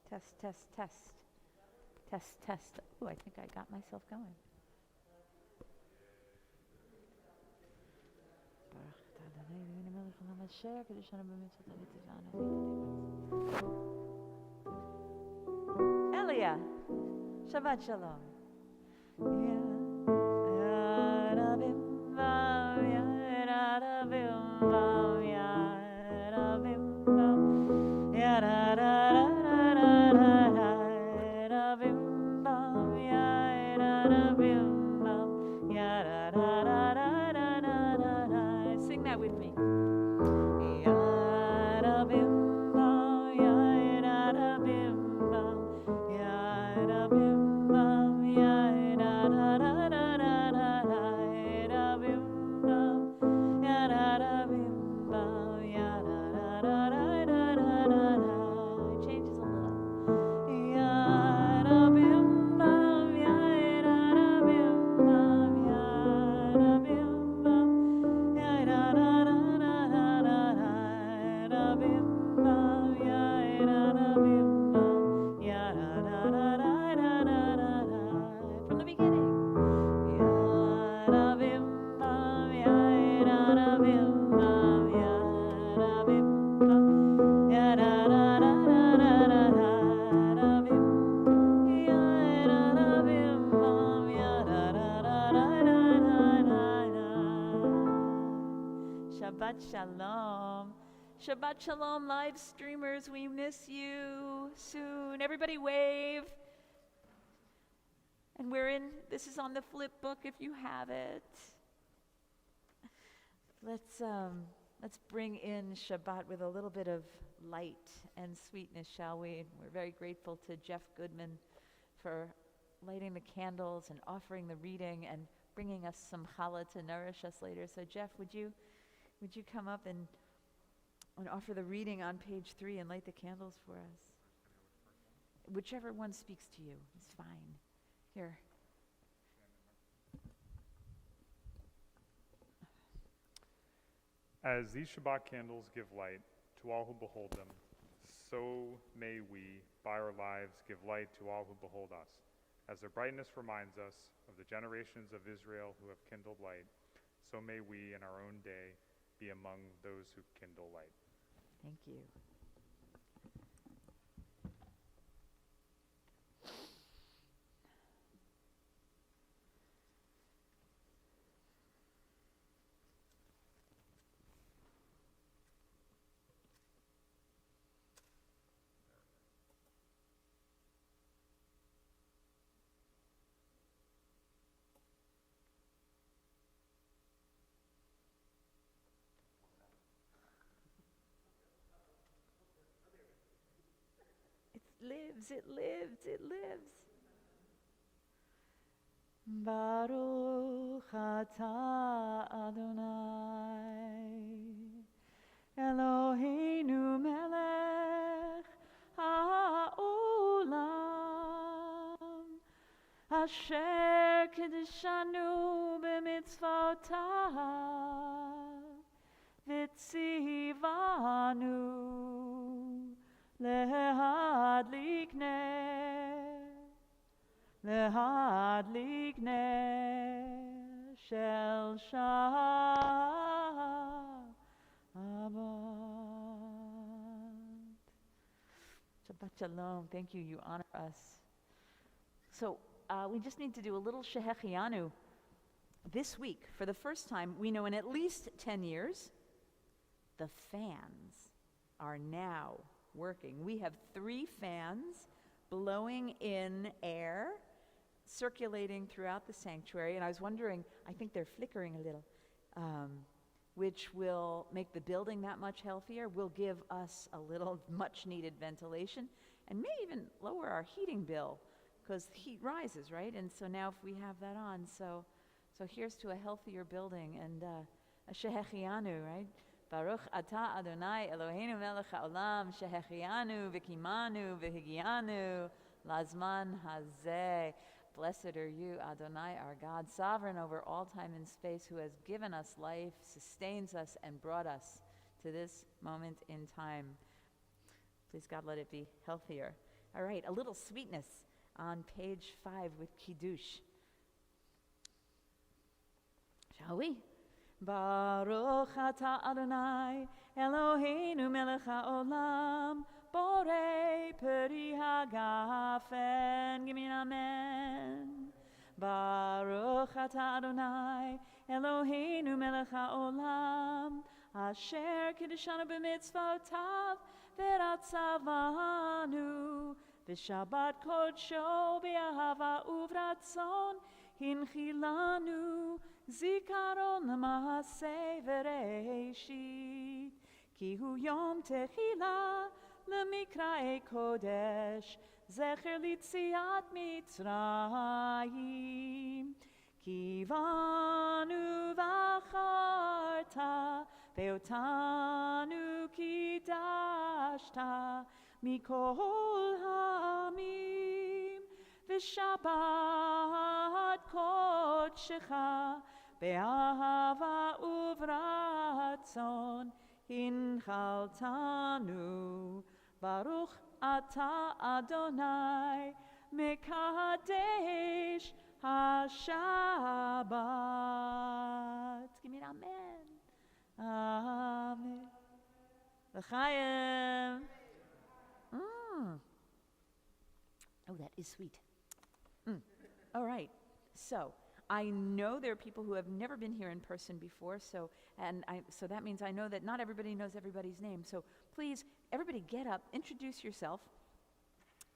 Test, test, test. Test, test. Oh, I think I got myself going. Elia, Shabbat Shalom. Sing that with me. Shabbat Shalom. Shabbat Shalom, live streamers. We miss you soon. Everybody wave. And this is on the flip book if you have it. Let's bring in Shabbat with a little bit of light and sweetness, shall we? We're very grateful to Jeff Goodman for lighting the candles and offering the reading and bringing us some challah to nourish us later. So Jeff, would you come up and offer the reading on page 3 and light the candles for us? Whichever one speaks to you is fine. Here. As these Shabbat candles give light to all who behold them, so may we, by our lives, give light to all who behold us. As their brightness reminds us of the generations of Israel who have kindled light, so may we in our own day be among those who kindle light. Thank you. It lives. Baruch atah Adonai Eloheinu melech ha'olam asher kiddushanu b'mitzvotav v'tzivanu Lehadlik ner shel Shabbat. Shabbat Shalom. Thank you. You honor us. So we just need to do a little Shehechianu. This week, for the first time, we know in at least 10 years, the fans are now working. We have 3 fans blowing in air, circulating throughout the sanctuary. And I was wondering, I think they're flickering a little, which will make the building that much healthier, will give us a little much-needed ventilation, and may even lower our heating bill, because heat rises, right? And so now if we have that on, so here's to a healthier building and a Shehechianu, right? Baruch atah Adonai Eloheinu melech haolam shehechianu v'kimanu v'higianu lazman hazeh. Blessed are you, Adonai, our God, sovereign over all time and space, who has given us life, sustains us, and brought us to this moment in time. Please, God, let it be healthier. All right, a little sweetness on page 5 with Kiddush. Shall we? Baruch atah Adonai Eloheinu melech haolam borei peri hagafen. Give me an amen. Baruch atah Adonai Eloheinu melech haolam asher kiddushanu b'mitzvotav v'ratzavanu b'shabbat kodsho b'ahava uvratzon hinchilanu zikaron l'maaseh v'reishit ki hu yom techila l'mikrae kodesh zecher litziat mitzrayim kivanu v'acharta ve'otanu kidashta mikol hamim v'shabbat kodshecha be'ahava uvratzon hinchaltanu baruch ata Adonai mekadesh ha-Shabbat. Give me an amen. Amen. L'chaim. Oh, that is sweet. All right. So I know there are people who have never been here in person before, so that means I know that not everybody knows everybody's name. So please, everybody get up, introduce yourself,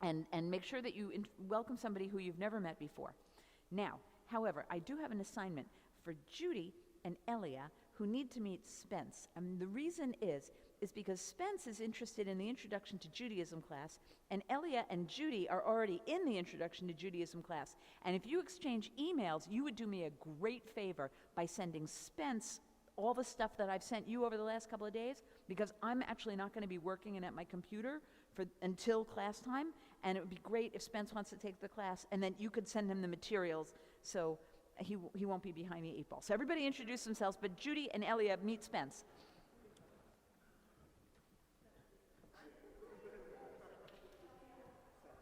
and make sure that you welcome somebody who you've never met before. Now, however, I do have an assignment for Judy and Elia who need to meet Spence. And the reason is because Spence is interested in the Introduction to Judaism class, and Elia and Judy are already in the Introduction to Judaism class. And if you exchange emails, you would do me a great favor by sending Spence all the stuff that I've sent you over the last couple of days, because I'm actually not going to be working in at my computer until class time, and it would be great if Spence wants to take the class, and then you could send him the materials so he won't be behind the 8 ball. So everybody introduce themselves, but Judy and Elia, meet Spence.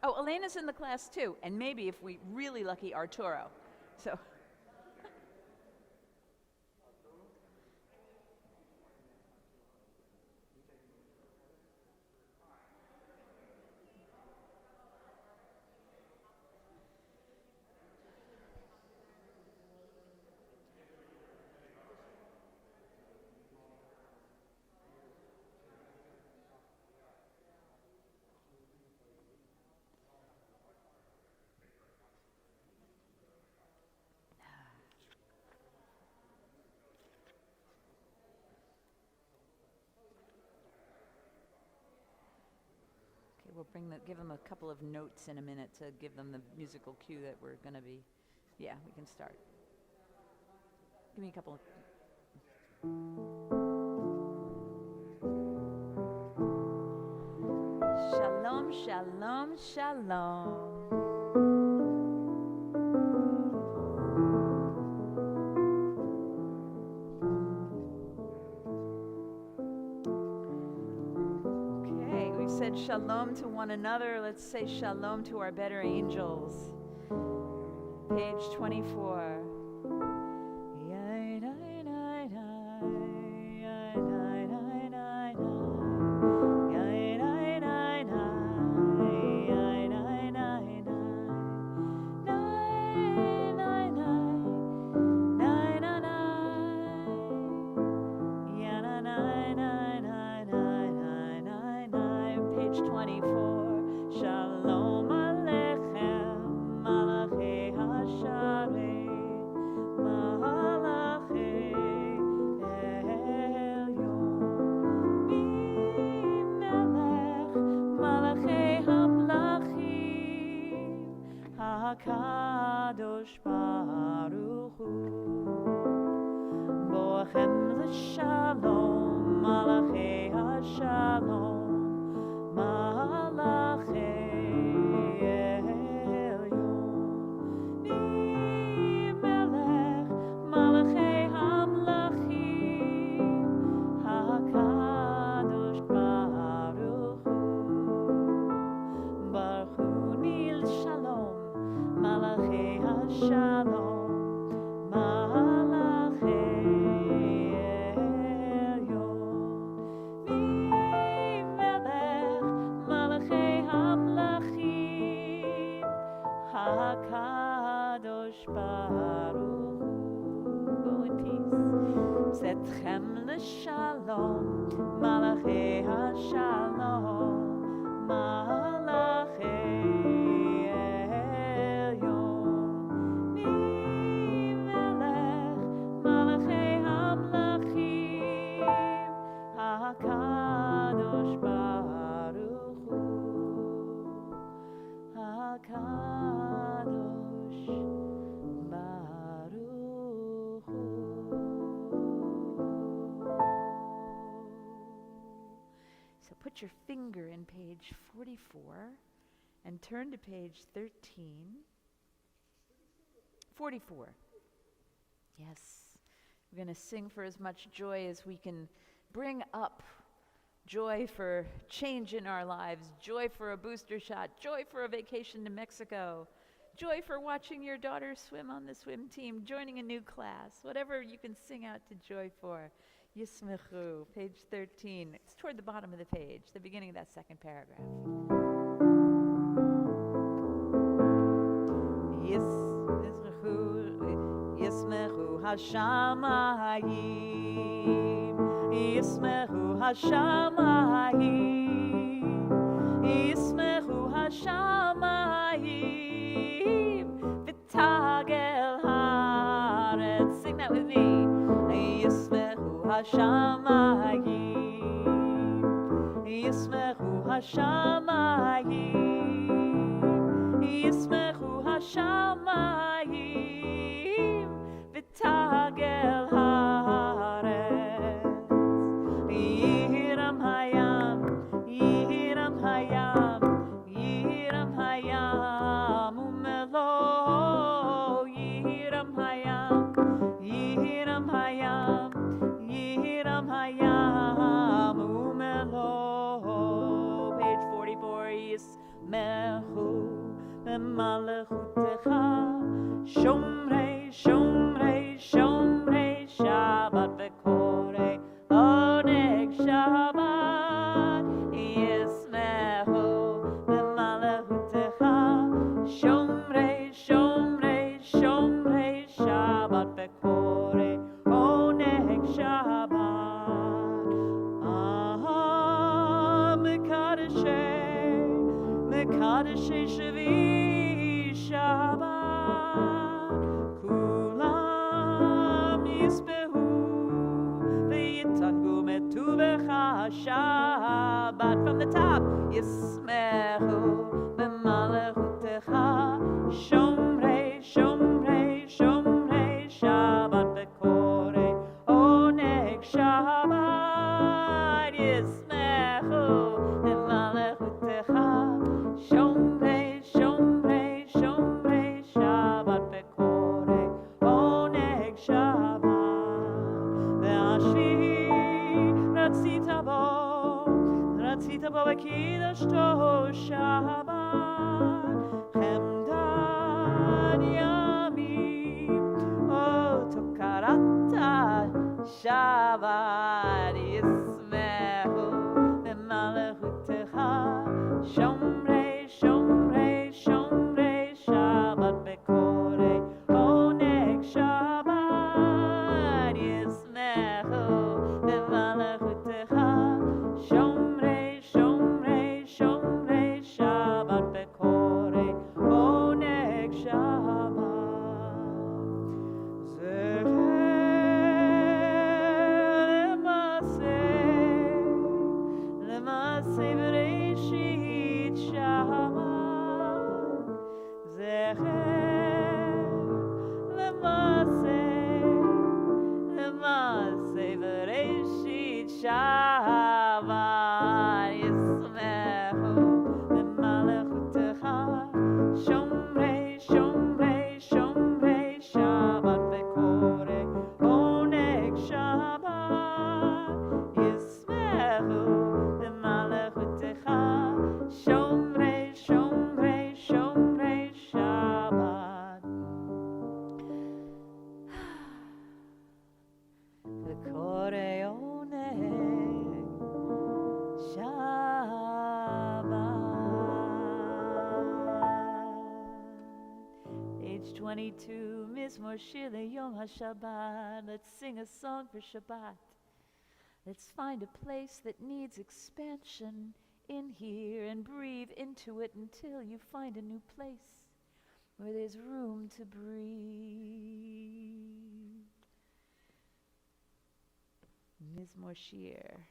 Oh, Elena's in the class too, and maybe if we really lucky, Arturo. So. We'll give them a couple of notes in a minute to give them the musical cue that we're going to be. Yeah, we can start. Give me a couple of. Shalom, shalom, shalom. Said shalom to one another. Let's say shalom to our better angels. Page 24. Shalom Aleichem, Malachei Hasharei, Baruch Hu. Go in peace. Zetchem l'shalom, Malachei HaShalom, Malachei Elyon, Mimelech, Malachei HaMlachim, HaKadosh Baruch Hu, HaKadosh Baruch Hu. So put your finger in page 44 and turn to page 13. 44. Yes. We're going to sing for as much joy as we can bring up. Joy for change in our lives, joy for a booster shot, joy for a vacation to Mexico, joy for watching your daughter swim on the swim team, joining a new class, whatever you can sing out to joy for. Yismechu, page 13. It's toward the bottom of the page, the beginning of that second paragraph. Yismechu Hashamayim, Yismechu Hashamayim, Yismechu Hashamayim, V'tagel haaretz. Sing that with me. Yismechu Hashamayim, Yismechu Hashamayim, Yismechu Hashamayim, V'tagel haaretz. Yiram hayam, Yiram hayam, Yiram hayam, umelo. Yiram hayam, Yiram hayam, Yiram hayam, umelo. Page 44. Yismechu b'malachutecha, shomrei, shomrei, shomrei Shabbat v'korei oneg Shabbat. Yismechu b'malachutecha, shomrei, shomrei, shomrei Shabbat v'korei oneg Shabbat. Mekadeshei, Mekadeshei Shvi Shabbat, Kulam Yisbehu V'yitangu metuvecha Shabbat. From the top, Yismechu b'malachutecha, Shomrei, Shomrei, Shomrei Shabbat v'korei oneg Shabbat. Yismechu b'malachutecha, Shomrei, Shomrei, Shomrei Shabbat v'korei oneg Shabbat. Ve'ashi ratzita bo v'kiddushto Shabbat, Chemdan yamim otokarata Shabbat. Yismechu b'malachutecha, Shomrei, Shomrei, Shomrei Shabbat v'korei oneg Shabbat. Yismechu b'malachutecha, Shomrei, Shomrei, Shomrei Shabbat v'korei oneg Shabbat. Zeh 22, Mizmor Shir Yom HaShabbat. Let's sing a song for Shabbat. Let's find a place that needs expansion in here and breathe into it until you find a new place where there's room to breathe. Mizmor Shir.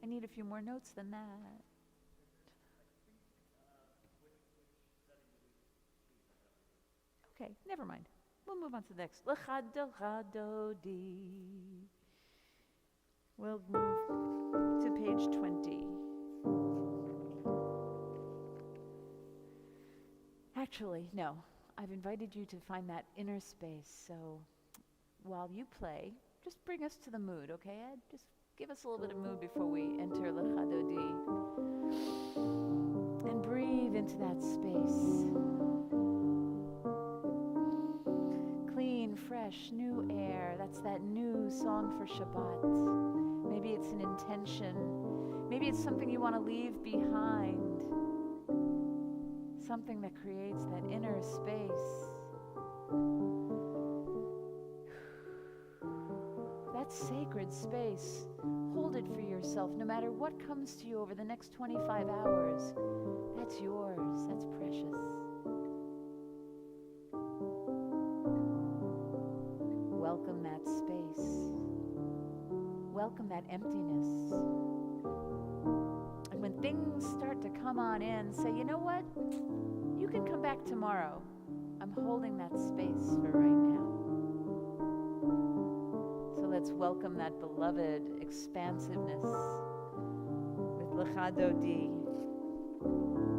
I need a few more notes than that. Okay, never mind. We'll move on to the next. L'chadodi. We'll move to page 20. Actually, no. I've invited you to find that inner space, so while you play, just bring us to the mood, okay, Ed? Just give us a little bit of mood before we enter L'chadodi. And breathe into that space. Clean, fresh, new air. That's that new song for Shabbat. Maybe it's an intention. Maybe it's something you want to leave behind. Something that creates that inner space. That sacred space, hold it for yourself. No matter what comes to you over the next 25 hours, that's yours. That's precious. Welcome that space. Welcome that emptiness. And when things start to come on in, say, you know what? You can come back tomorrow. I'm holding that space for right now. So let's welcome that beloved expansiveness with L'chadodi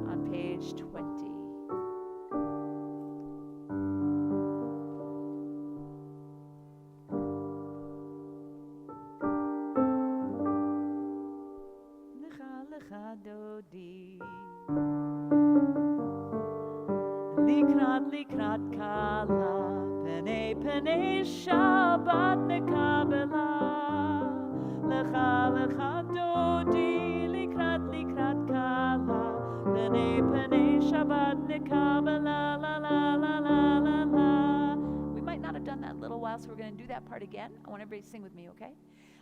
on page 20. L'chadodi Likrat kala Penei Shabbat nekabela Lecha dodi Likrat kala Penei Shabbat nekabela la la la la la la. We might not have done that in a little while, so we're going to do that part again. I want everybody to sing with me, okay?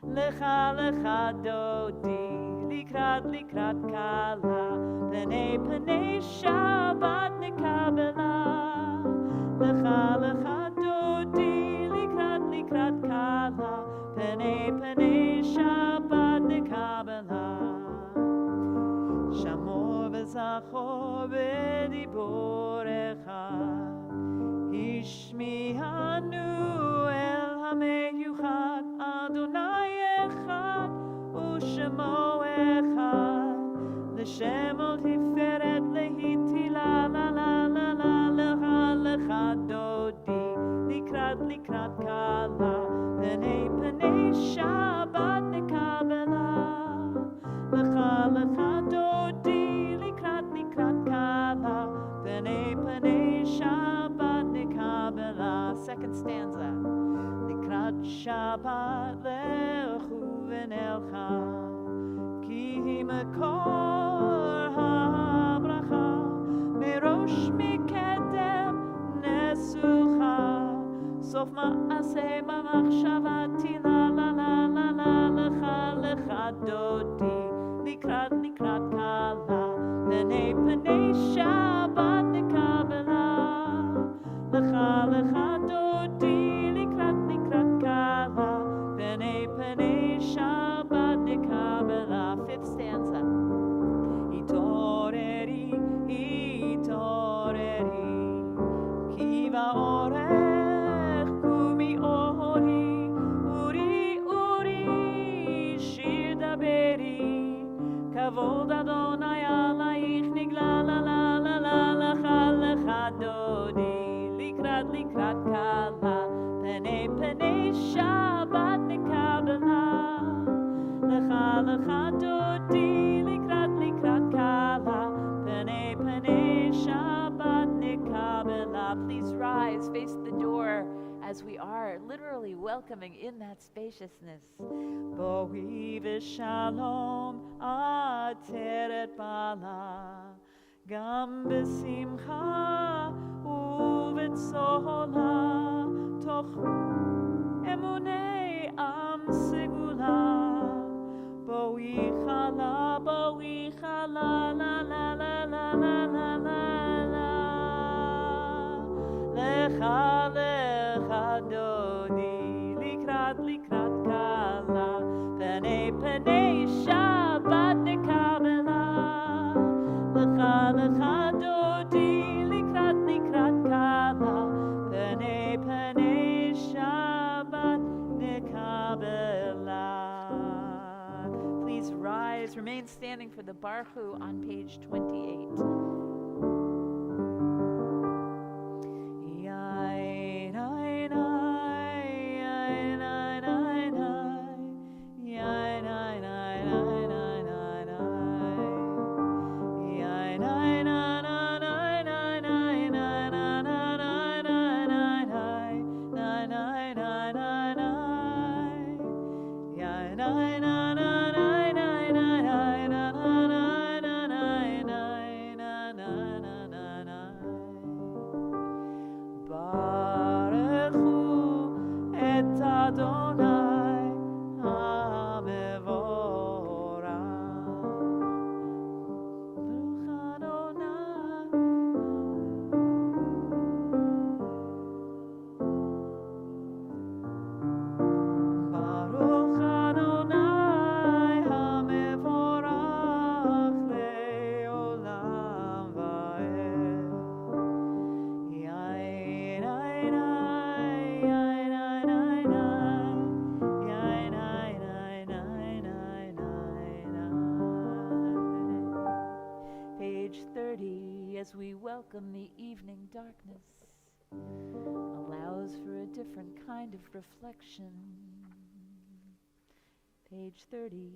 Lecha dodi Likrat kala Penei Shabbat nekabela Lecha dodi Likrat kala Penei Shabbat nekabela Shamor v'zachor b'dibor echad Hishmi'anu el hameyuchad Adonai echad u'shemo echad L'shem ol tiferet lehitila la la la la lecha dodi Likrat kala Penei Shabbat nekabela Lecha dodi Likrat kala Penei Shabbat nekabela. Second stanza. Likrat Shabbat lechu v'nelcha Ki makor ha'bracha Merosh mikedem nesucha Sof ma'aseh b'machshavati la la la la la lecha dodi Likrat kala Penei Shabbat nekabela Lecha dodi Likrat kala Penei Shabbat nekabela. Fifth stanza. Itoreri Ki va'orech kumi ori uri shir daberi Kavod Adonai alayich nigla la la la la lecha dodi Likrat kala face the door as we are literally welcoming in that spaciousness. Boi v'shalom ateret bala gam b'simcha u'v'tzola toch emunei am segula. Boi chala la la la la la la la la. Lecha lecha dodi likrat kala penei Shabbat nekabela. Lecha lecha dodi likrat kala penei Shabbat nekabela. Please rise, remain standing for the Baruch on page 28. As we welcome the evening darkness, allows for a different kind of reflection. Page 30.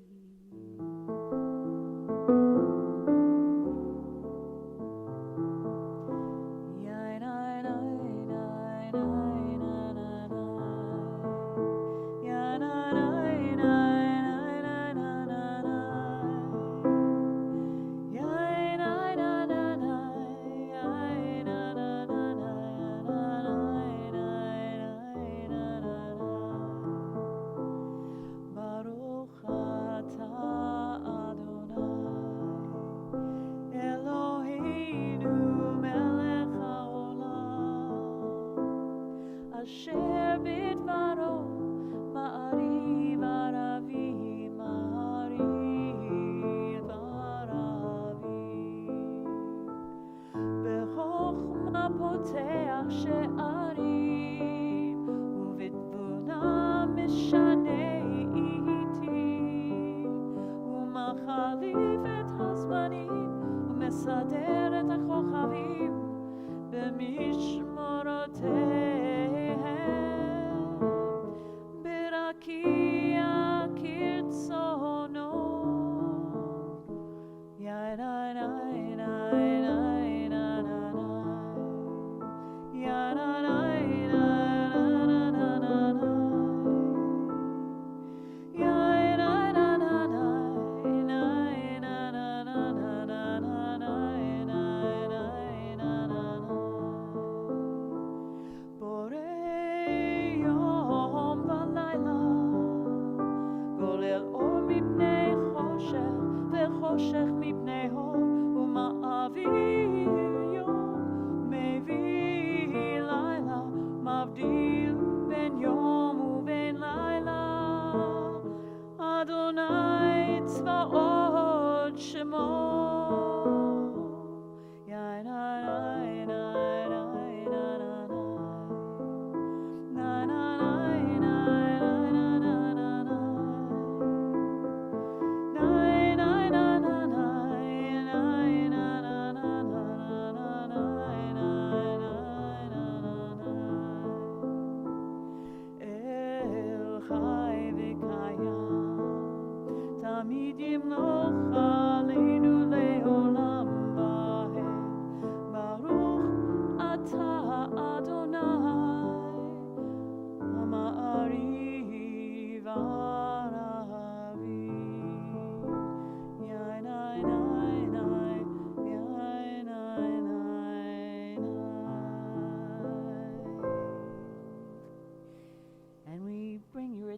Adonai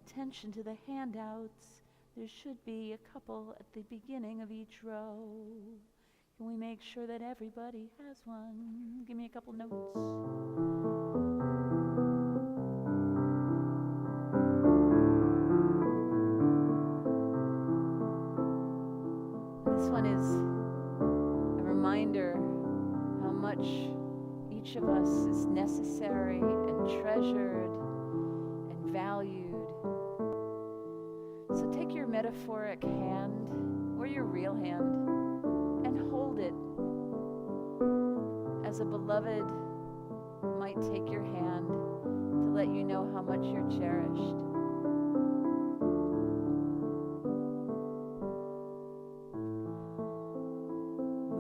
attention to the handouts. There should be a couple at the beginning of each row. Can we make sure that everybody has one? Give me a couple notes. This one is a reminder how much each of us is necessary and treasured and valued. So take your metaphoric hand or your real hand and hold it as a beloved might take your hand to let you know how much you're cherished.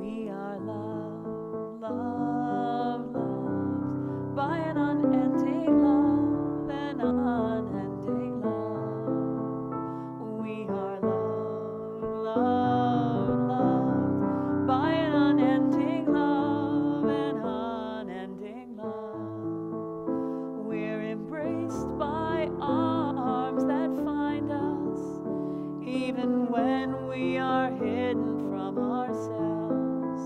We are loved, loved, loved by an unending love, an unending love. We are loved, loved, loved by an unending love, an unending love. We're embraced by arms that find us, even when we are hidden from ourselves.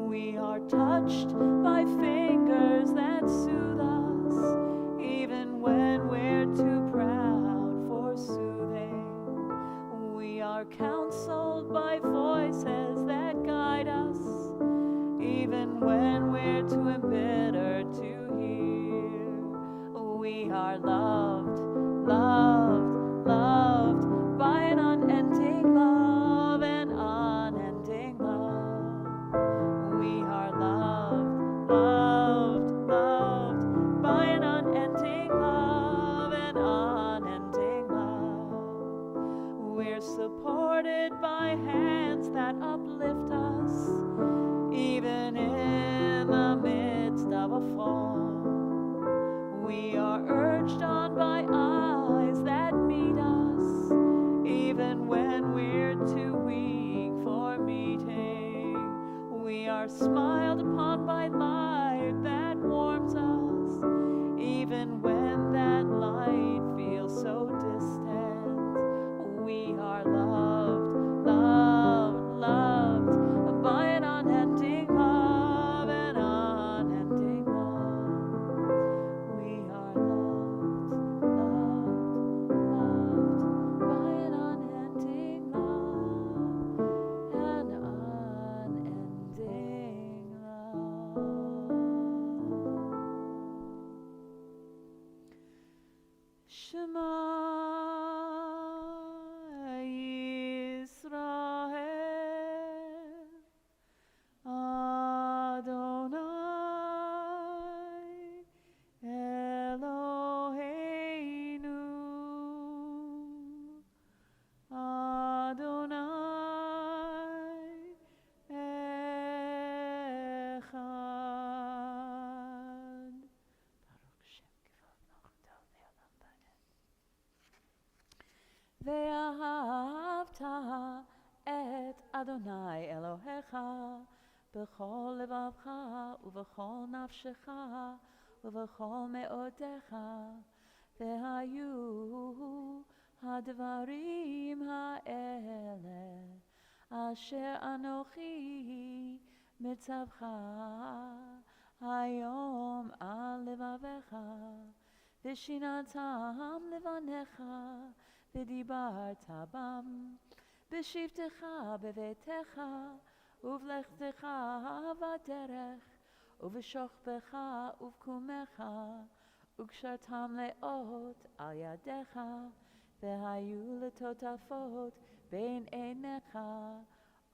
We are touched by fingers that soothe us, even when we're too proud for soothing. We are counseled by voices that guide us, even when we're too embittered to hear. We are loved, loved, loved by an unending love, an unending love. We are loved, loved, loved by an unending love, an unending love. We're supported by hands that uplift us, even in the midst of a fall. We are urged on by eyes that meet us, even when we're too weak for meeting. We are smiled upon by light that warms us, even when that light feels so distant. We are loved, loved, loved by an unending love, an unending love. We are loved, loved, loved by an unending love, an unending love. Shema Yisrael, Adonai Eloheinu, Adonai Echad. Baruch Shem Kivod Malchuto Le'olam Va'ed. Ve'ahavta et Adonai Elohecha b'chol levavcha u'v'chol nafshecha u'v'chol me'odecha, ve'hayu hadvarim ha'ele asher anochi mitzavcha hayom al levavecha v'shinatam levanecha v'dibarta bam b'shivtecha bevetecha uvlechtecha vaderech uv'shochbecha uvkumecha ukshartam leot al yadecha vehayu letotafot bein einecha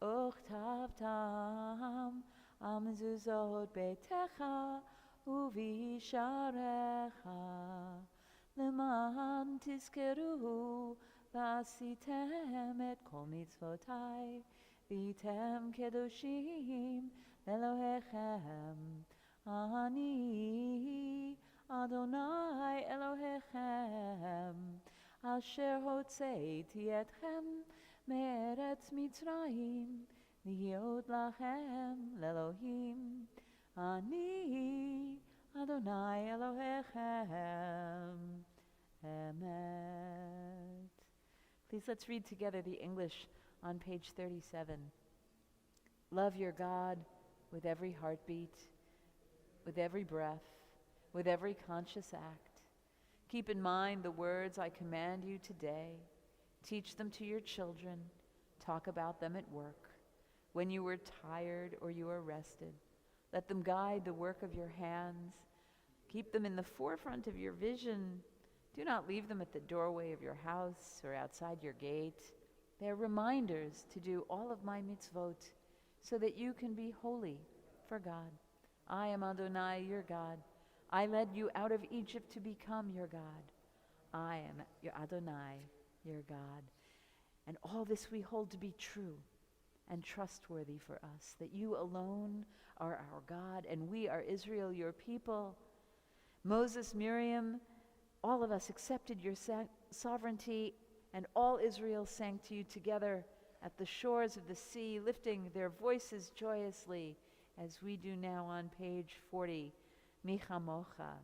uchtavtam al mezuzot beitecha uvisharecha leman tizkeru v'asitem et kol mitzvotai v'yitem kedoshim Elohechem. Ani Adonai Elohechem asher hotzeiti etchem me'eretz Mitzrayim lihyot lachem le'Elohim. Ani Adonai Elohechem. Amen. Please let's read together the English on page 37. Love your God with every heartbeat, with every breath, with every conscious act. Keep in mind the words I command you today. Teach them to your children. Talk about them at work. When you are tired or you are rested, let them guide the work of your hands. Keep them in the forefront of your vision. Do not leave them at the doorway of your house or outside your gate. They are reminders to do all of my mitzvot so that you can be holy for God. I am Adonai, your God. I led you out of Egypt to become your God. I am your Adonai, your God. And all this we hold to be true and trustworthy for us, that you alone are our God, and we are Israel, your people. Moses, Miriam, all of us accepted your sovereignty, and all Israel sang to you together at the shores of the sea, lifting their voices joyously, as we do now on page 40. Mi chamocha.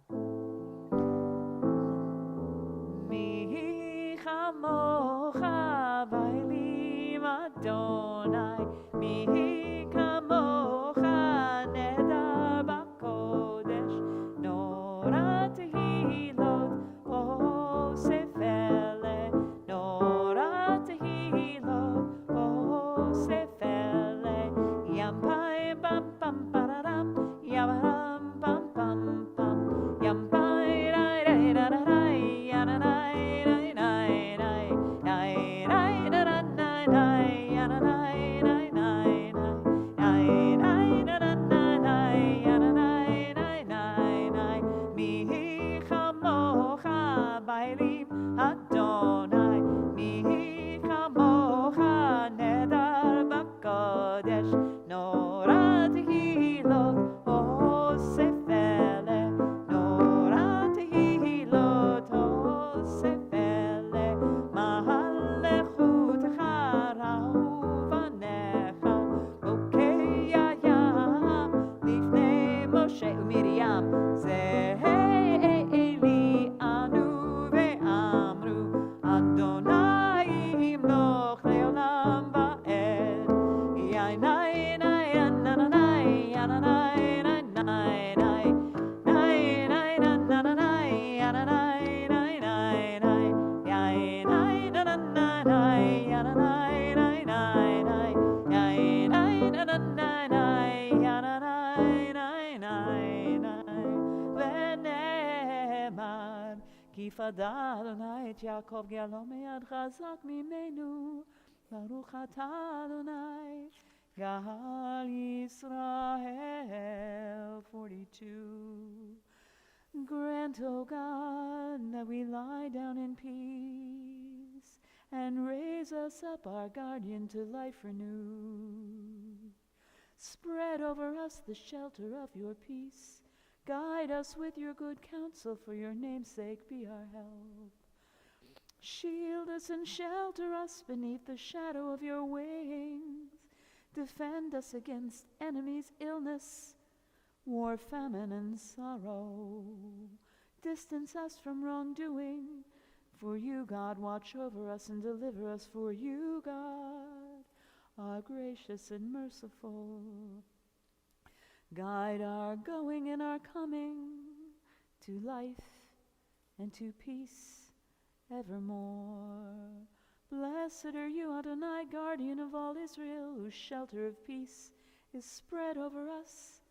Mi chamocha vaylim Adonai. Mi chamocha nedar bakodesh. Nora tehilot osefele. Nora tehilot osefele. Yampai bam bam pararam. Yabaram bam bam bam. Yampai rai rai ra ra rai. Yana rai rai rai rai. Rai rai ra ra rai rai. Yana rai rai rai rai. Rai rai ra ra rai rai. Yana rai rai rai rai. Mi chamocha bailim Adonai. Mi chamocha nedar bakodesh. Nora tehilot osefele. Nora tehilot osefele. Mahalechutecha rauvanecha. Bokei hayam lifnei Moshe uMiriam. Ze'eli anu ve'amru Adonai imloch leolam va'ed. Yanai nai ananai ananai nai nai nai nai nai nananai ananai nai nai nai yai nai nananai ananai nai nai nai yai nai nananai ananai nai nai nai ve'nemar ki fada Adonai et Yaakov ge'alo me'yad chazak mimenu Baruch atah Adonai Gal Yisrael. 42. Grant, O God, that we lie down in peace, and raise us up, our guardian, to life renewed. Spread over us the shelter of your peace. Guide us with your good counsel, for your name's sake be our help. Shield us and shelter us beneath the shadow of your wings. Defend us against enemies' illness, war, famine, and sorrow. Distance us from wrongdoing. For you, God, watch over us and deliver us. For you, God, are gracious and merciful. Guide our going and our coming to life and to peace evermore. Blessed are you, Adonai, guardian of all Israel, whose shelter of peace is spread over us,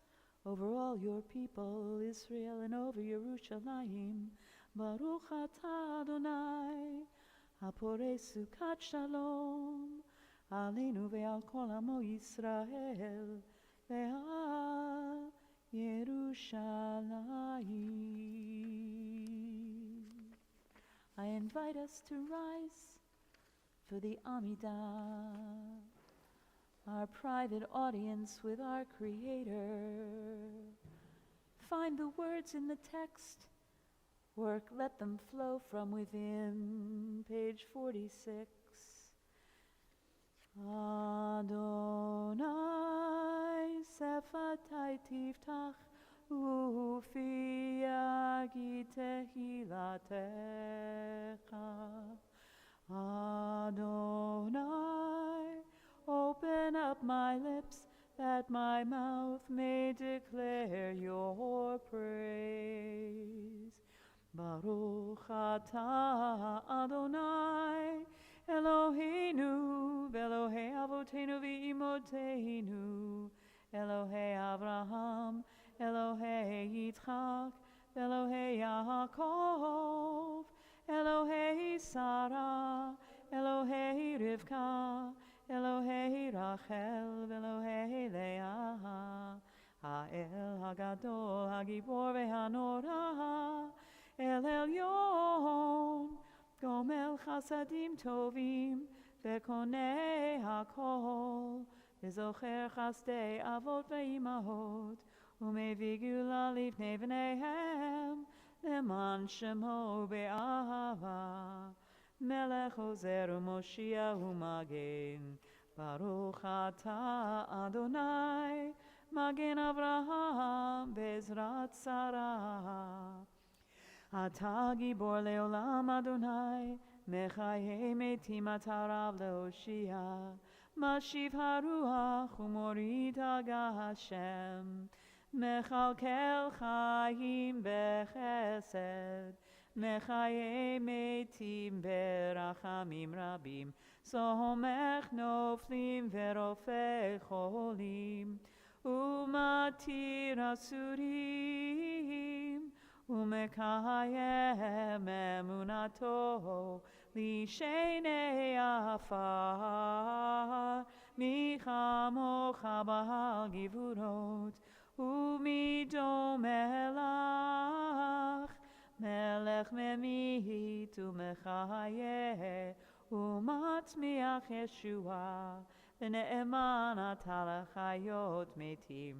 over all your people, Israel, and over Yerushalayim. Baruch atah Adonai, haporei sukat shalom, aleinu ve'al kol amo Yisrael, ve'al Yerushalayim. I invite us to rise for the Amidah, our private audience with our Creator. Find the words in the text. Work, let them flow from within. Page 46. Adonai sefatai tiftach ufi yagi tehilatecha. Adonai, open up my lips, that my mouth may declare your praise. Baruch atah Adonai, Eloheinu, Elohei Avotenu v'Imotenu, Elohei Avraham, Elohei Yitzchak, Elohei Yaakov, Elohei Sarah, Elohei Rivka, Elohei Rachel, Elohei Leah, Ha'el Hagadol, Hagibor ve'Hanora, El Elyon, Gomel Chasadim Tovim, Ve'konei HaKol, V'zocher Chasdei Avot ve'Imahot, U'mevii Gula Livnei V'neihem, Leman Shemo Be'ahava, Melech Ozer U'Moshiach U'Magen, Baruch Atah Adonai, Magen Avraham Bezrat Sarah. Ata Gibor Leolam Adonai, Mechaye Metim Atarav Lehoshia, Mashiv Haruach U'Morid Haga Hashem, Mechalkel Chaim Bechesed, Mechaye Metim Berachamim Rabim, Somech Noflim Verofei Cholim, Umatir Asurim, Umekayem Emunato, Lishenei Afar, Michamocha Bahal Givurot, Umidom Elach, Melech Memit Umechaye, Umatzmiach Yeshua, V'ne'eman Ata L'chayot Metim,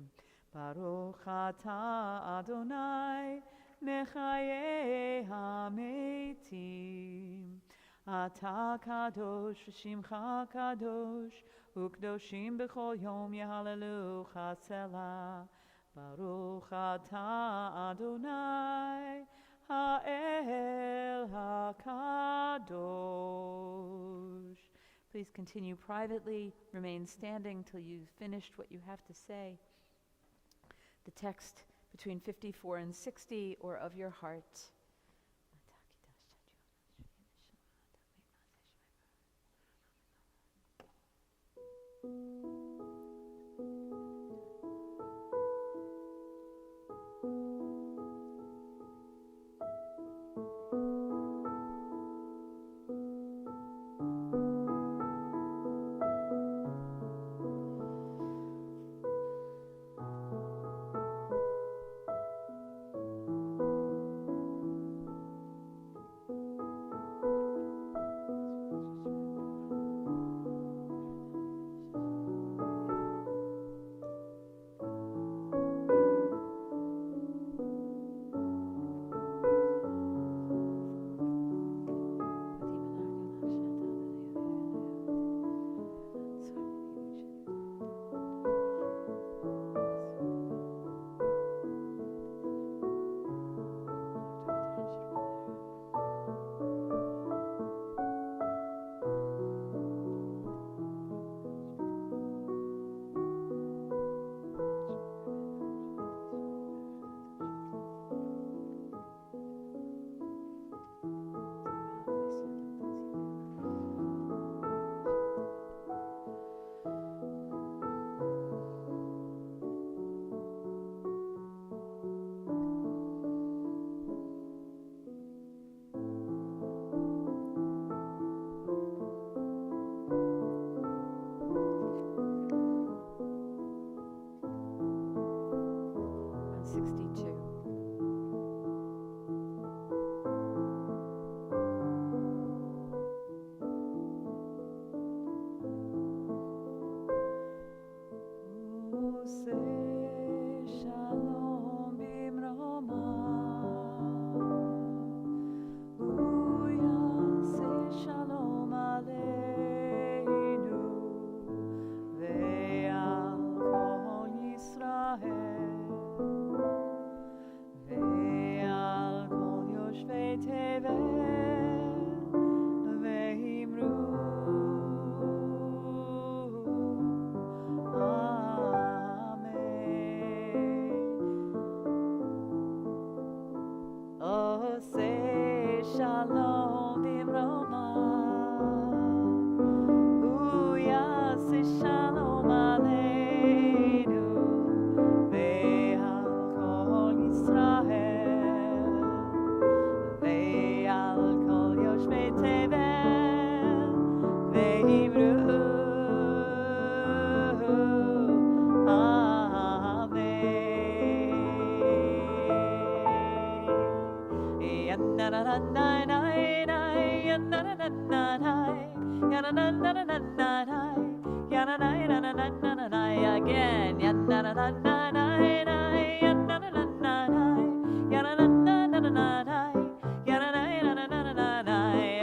Baruch Atah Adonai, Mechaye HaMetim. Ata Kadosh, Shimcha Kadosh, Ukdoshim B'chol Yom Yehallelu Selah. Baruch Atah Adonai, Ha'el HaKadosh. Please continue privately, remain standing till you've finished what you have to say. The text between 54 and 60, or of your heart.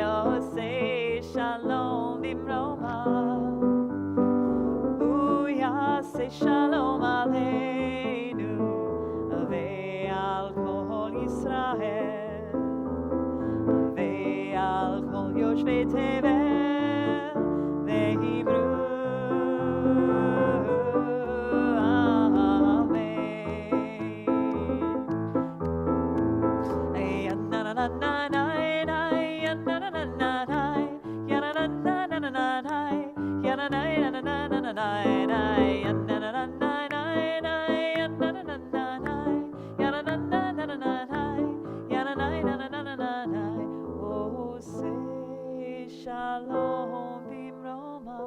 Oh, say shalom bimroma. Say shalom aleinu ve'al kol Yisrael ve'al kol yoshvei tevel ve'hibru Oh, say shalom bimroma.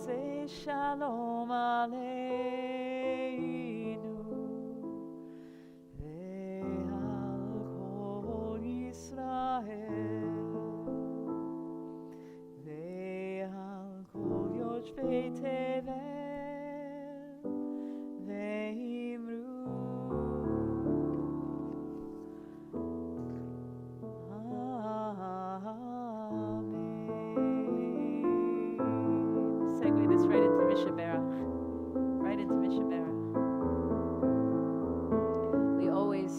Say shalom aleinu ve'al kol Yisrael ve'al kol yoshvei tevel ve'imru segue this right into Misha Berach. Right into Misha Berach. We always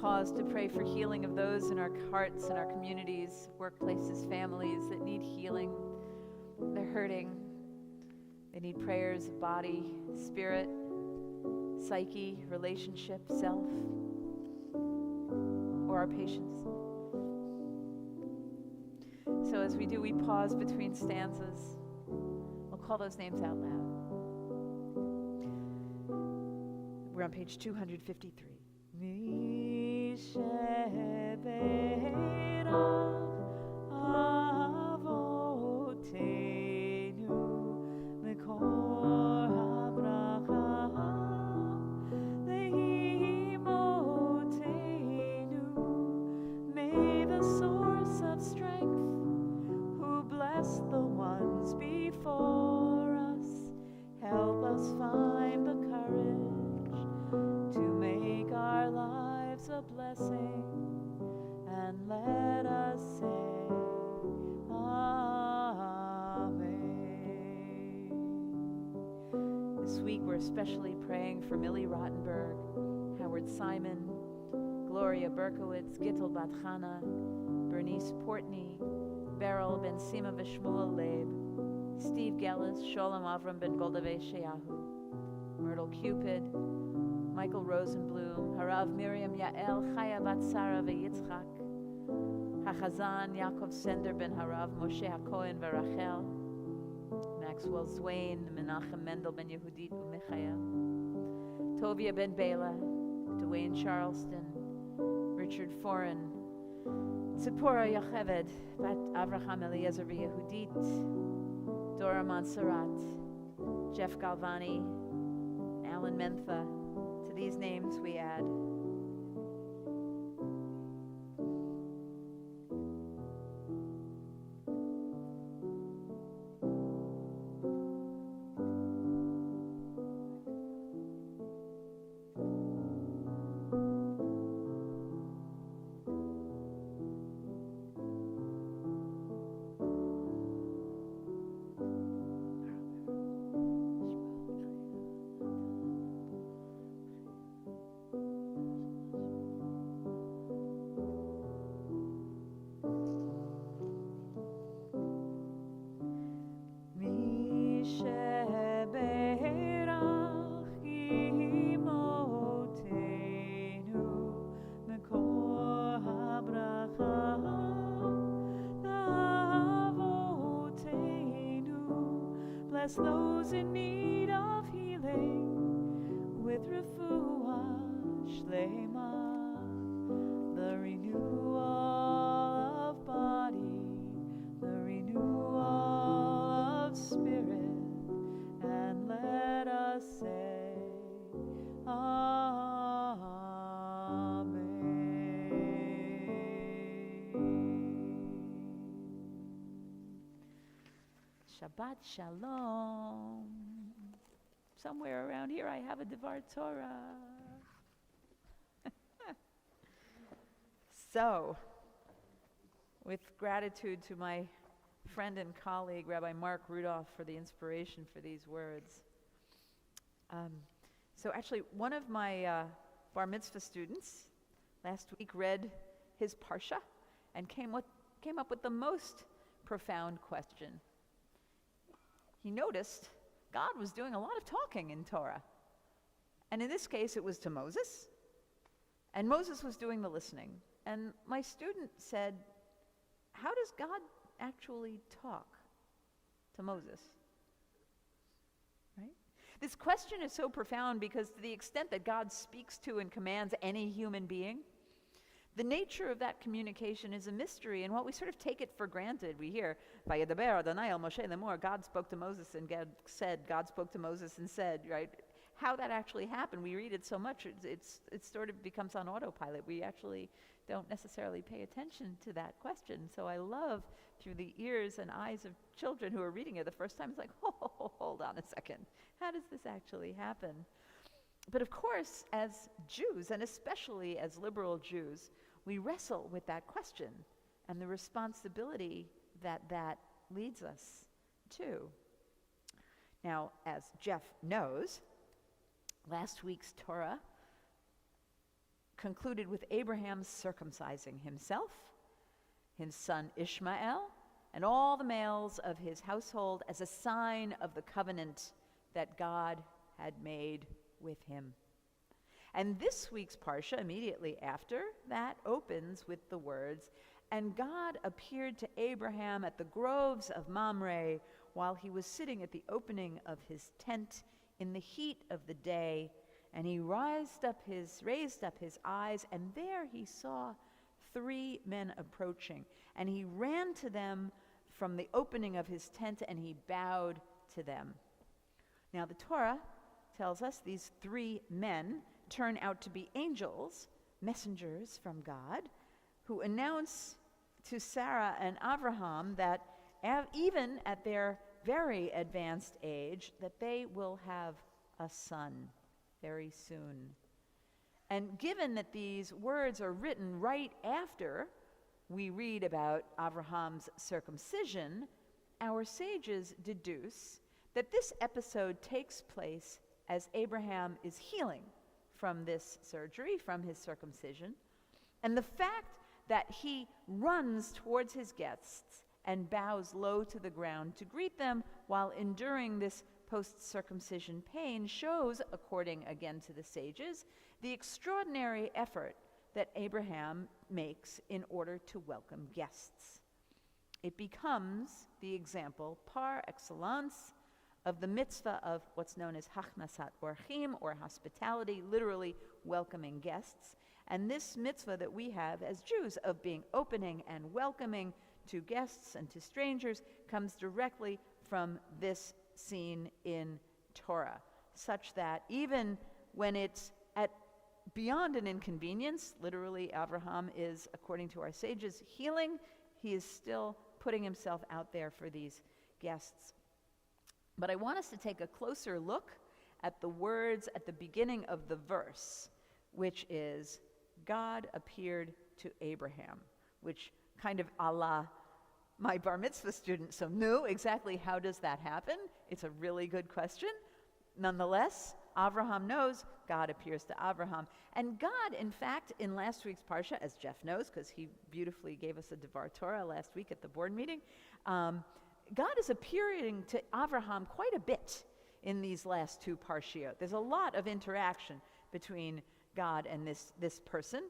pause to pray for healing of those in our hearts, in our communities, workplaces, families that need healing. They're hurting. They need prayers of body, spirit, psyche, relationship, self, or our patience. So as we do, we pause between stanzas. We'll call those names out loud. We're on page 253. May the source of strength who bless the ones before us help us find the courage to make our lives a blessing, and let us say Amen. This week we're especially praying for Millie Rottenberg, Howard Simon, Gloria Berkowitz, Gittel Bat Chana, Bernice Portney, Beryl Ben Sima Vishmuel Leib, Steve Gellis, Sholem Avram Ben Goldave Sheyahu, Myrtle Cupid, Michael Rosenblum, Harav Miriam Yael Chaya Bat Sarah Ve'Yitzchak, Hachazan Yaakov Sender Ben Harav Moshe HaKohen Verachel, Maxwell Zwain, Menachem Mendel Ben Yehudit Umichael, Tovia Ben Bela, Dwayne Charleston, Richard Foreign, Tzipora Yocheved, Bat Avraham Eliezer Yehudit, Dora Montserrat, Jeff Galvani, Alan Mentha. To these names we add bless those in need of healing with refuah shlema, the renewal of body, the renewal of spirit, and let us say, Amen. Shabbat Shalom. Somewhere around here I have a Devar Torah. So, with gratitude to my friend and colleague, Rabbi Mark Rudolph, for the inspiration for these words. So actually, one of my bar mitzvah students last week read his parsha and came up with the most profound question. He noticed God was doing a lot of talking in Torah. And in this case, it was to Moses, and Moses was doing the listening. And my student said, how does God actually talk to Moses? Right? This question is so profound because to the extent that God speaks to and commands any human being, the nature of that communication is a mystery, and what we sort of take it for granted. We hear, "Vayedaber Adonai el Moshe lemor," God spoke to Moses and God spoke to Moses and said, right? How that actually happened, we read it so much, it sort of becomes on autopilot. We actually don't necessarily pay attention to that question. So I love, through the ears and eyes of children who are reading it the first time, it's like, hold on a second. How does this actually happen? But of course, as Jews, and especially as liberal Jews, we wrestle with that question and the responsibility that leads us to. Now, as Jeff knows, last week's Torah concluded with Abraham circumcising himself, his son Ishmael, and all the males of his household as a sign of the covenant that God had made with him. And this week's parsha, immediately after that, opens with the words, "And God appeared to Abraham at the groves of Mamre while he was sitting at the opening of his tent in the heat of the day, and he raised up his eyes, and there he saw 3 men approaching. And he ran to them from the opening of his tent, and he bowed to them." Now the Torah tells us these 3 men turn out to be angels, messengers from God, who announce to Sarah and Abraham that even at their very advanced age, that they will have a son very soon. And given that these words are written right after we read about Abraham's circumcision, our sages deduce that this episode takes place as Abraham is healing from this surgery, from his circumcision. And the fact that he runs towards his guests and bows low to the ground to greet them while enduring this post-circumcision pain shows, according again to the sages, the extraordinary effort that Abraham makes in order to welcome guests. It becomes the example par excellence of the mitzvah of what's known as hachnasat orchim, or hospitality, literally welcoming guests. And this mitzvah that we have as Jews of being opening and welcoming to guests and to strangers comes directly from this scene in Torah, such that even when it's at beyond an inconvenience, literally Abraham is, according to our sages, healing, he is still putting himself out there for these guests. But I want us to take a closer look at the words at the beginning of the verse, which is, God appeared to Abraham, which kind of a la my bar mitzvah student so knew exactly how does that happen. It's a really good question. Nonetheless, Abraham knows God appears to Abraham. And God, in fact, in last week's parsha, as Jeff knows, because he beautifully gave us a Devar Torah last week at the board meeting, God is appearing to Abraham quite a bit in these last 2 parshiot. There's a lot of interaction between God and this person.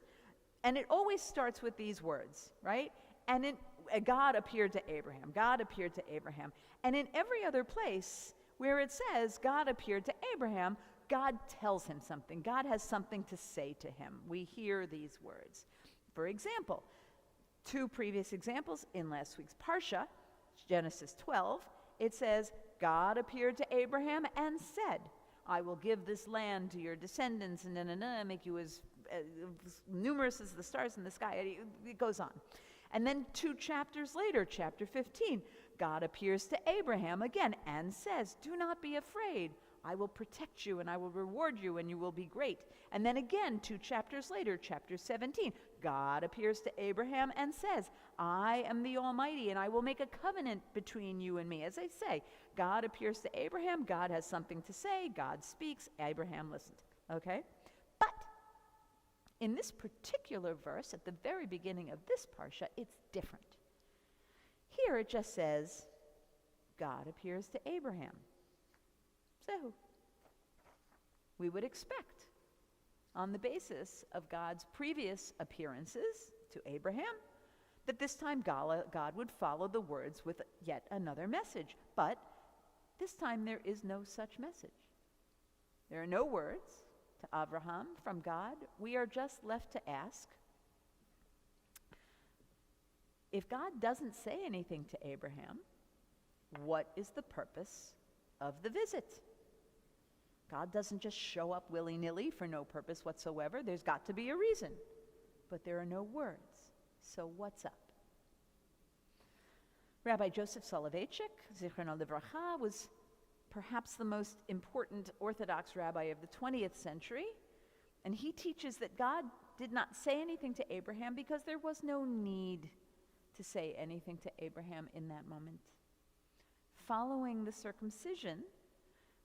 And it always starts with these words, right? And God appeared to Abraham. God appeared to Abraham. And in every other place where it says God appeared to Abraham, God tells him something. God has something to say to him. We hear these words. For example, 2 previous examples in last week's parsha, Genesis 12, it says, God appeared to Abraham and said, I will give this land to your descendants and make you as numerous as the stars in the sky. It goes on. And then 2 chapters later, chapter 15, God appears to Abraham again and says, "Do not be afraid. I will protect you and I will reward you and you will be great." And then again, 2 chapters later, chapter 17, God appears to Abraham and says, "I am the Almighty and I will make a covenant between you and me." As I say, God appears to Abraham, God has something to say, God speaks, Abraham listened. Okay? But in this particular verse, at the very beginning of this parsha, it's different. Here it just says, God appears to Abraham. So, we would expect, on the basis of God's previous appearances to Abraham, that this time God would follow the words with yet another message. But this time there is no such message. There are no words to Abraham from God. We are just left to ask, if God doesn't say anything to Abraham, what is the purpose of the visit? God doesn't just show up willy-nilly for no purpose whatsoever. There's got to be a reason. But there are no words. So what's up? Rabbi Joseph Soloveitchik, Zichrono Livracha, was perhaps the most important Orthodox rabbi of the 20th century. And he teaches that God did not say anything to Abraham because there was no need to say anything to Abraham in that moment. Following the circumcision,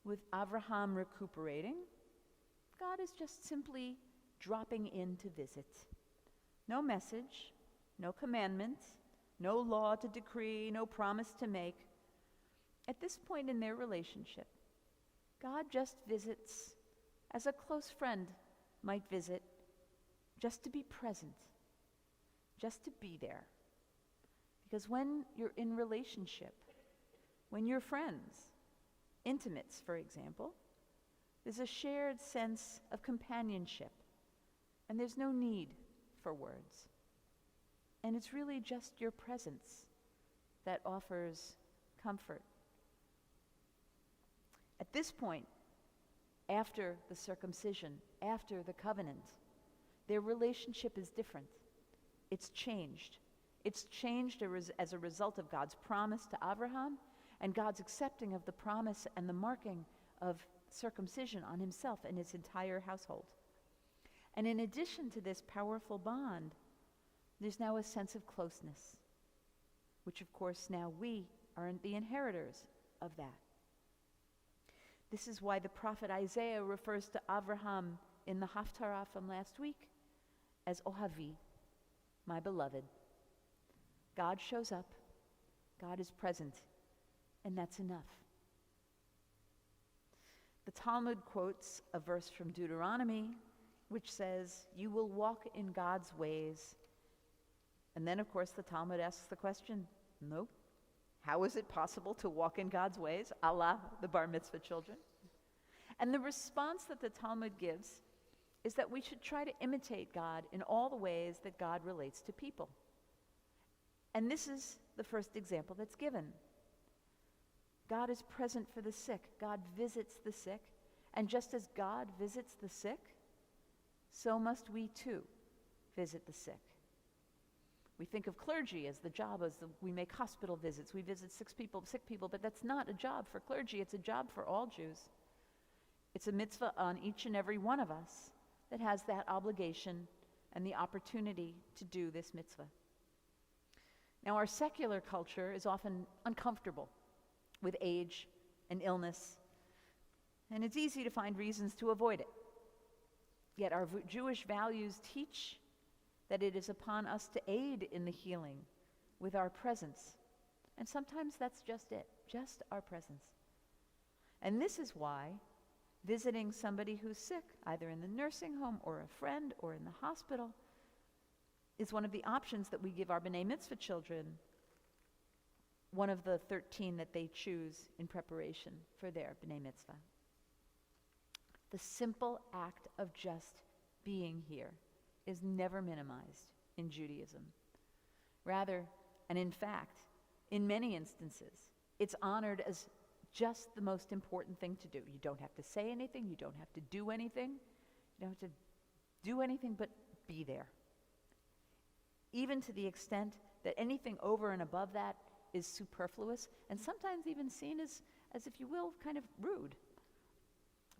with Abraham recuperating, God is just simply dropping in to visit. No message, no commandment, no law to decree, no promise to make. At this point in their relationship, God just visits as a close friend might visit, just to be present, just to be there. Because when you're in relationship, when you're friends, intimates, for example, there's a shared sense of companionship, and there's no need for words. And it's really just your presence that offers comfort. At this point, after the circumcision, after the covenant, their relationship is different. It's changed. It's changed as a result of God's promise to Abraham and God's accepting of the promise and the marking of circumcision on himself and his entire household. And in addition to this powerful bond, there's now a sense of closeness, which of course now we are the inheritors of that. This is why the prophet Isaiah refers to Abraham in the Haftarah from last week as Ohavi, my beloved. God shows up, God is present, and that's enough. The Talmud quotes a verse from Deuteronomy, which says, "You will walk in God's ways." And then, of course, the Talmud asks the question, no, how is it possible to walk in God's ways, a la the bar mitzvah children? And the response that the Talmud gives is that we should try to imitate God in all the ways that God relates to people. And this is the first example that's given. God is present for the sick. God visits the sick. And just as God visits the sick, so must we too visit the sick. We think of clergy as the job, we make hospital visits, we visit sick people, but that's not a job for clergy, it's a job for all Jews. It's a mitzvah on each and every one of us that has that obligation and the opportunity to do this mitzvah. Now, our secular culture is often uncomfortable with age and illness, and it's easy to find reasons to avoid it. Yet our Jewish values teach that it is upon us to aid in the healing with our presence. And sometimes that's just it, just our presence. And this is why visiting somebody who's sick, either in the nursing home or a friend or in the hospital, is one of the options that we give our B'nai Mitzvah children, one of the 13 that they choose in preparation for their B'nai Mitzvah. The simple act of just being here is never minimized in Judaism. Rather, and in fact, in many instances, it's honored as just the most important thing to do. You don't have to say anything, you don't have to do anything, you don't have to do anything but be there. Even to the extent that anything over and above that is superfluous and sometimes even seen as if you will, kind of rude.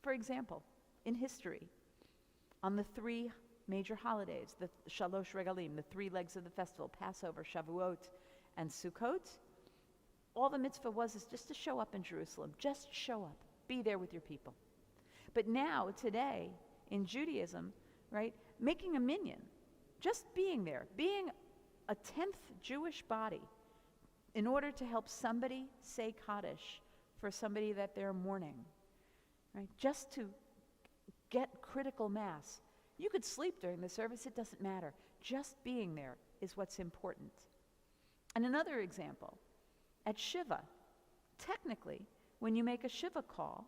For example, in history, on the three major holidays, the Shalosh Regalim, the three legs of the festival, Passover, Shavuot, and Sukkot, all the mitzvah was is just to show up in Jerusalem. Just show up. Be there with your people. But now, today, in Judaism, right, making a minyan, just being there, being a 10th Jewish body in order to help somebody say Kaddish for somebody that they're mourning, right, just to get critical mass. You could sleep during the service, it doesn't matter. Just being there is what's important. And another example, at Shiva, technically, when you make a Shiva call,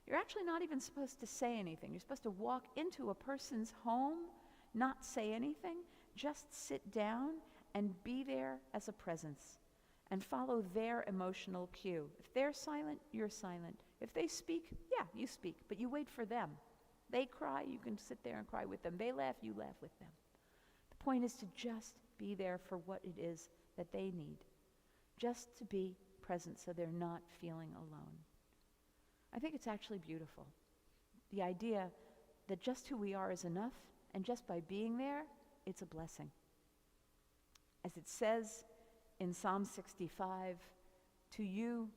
you're actually not even supposed to say anything. You're supposed to walk into a person's home, not say anything, just sit down and be there as a presence and follow their emotional cue. If they're silent, you're silent. If they speak, yeah, you speak, but you wait for them. They cry, you can sit there and cry with them. They laugh, you laugh with them. The point is to just be there for what it is that they need. Just to be present so they're not feeling alone. I think it's actually beautiful. The idea that just who we are is enough, and just by being there, it's a blessing. As it says in Psalm 65, to you,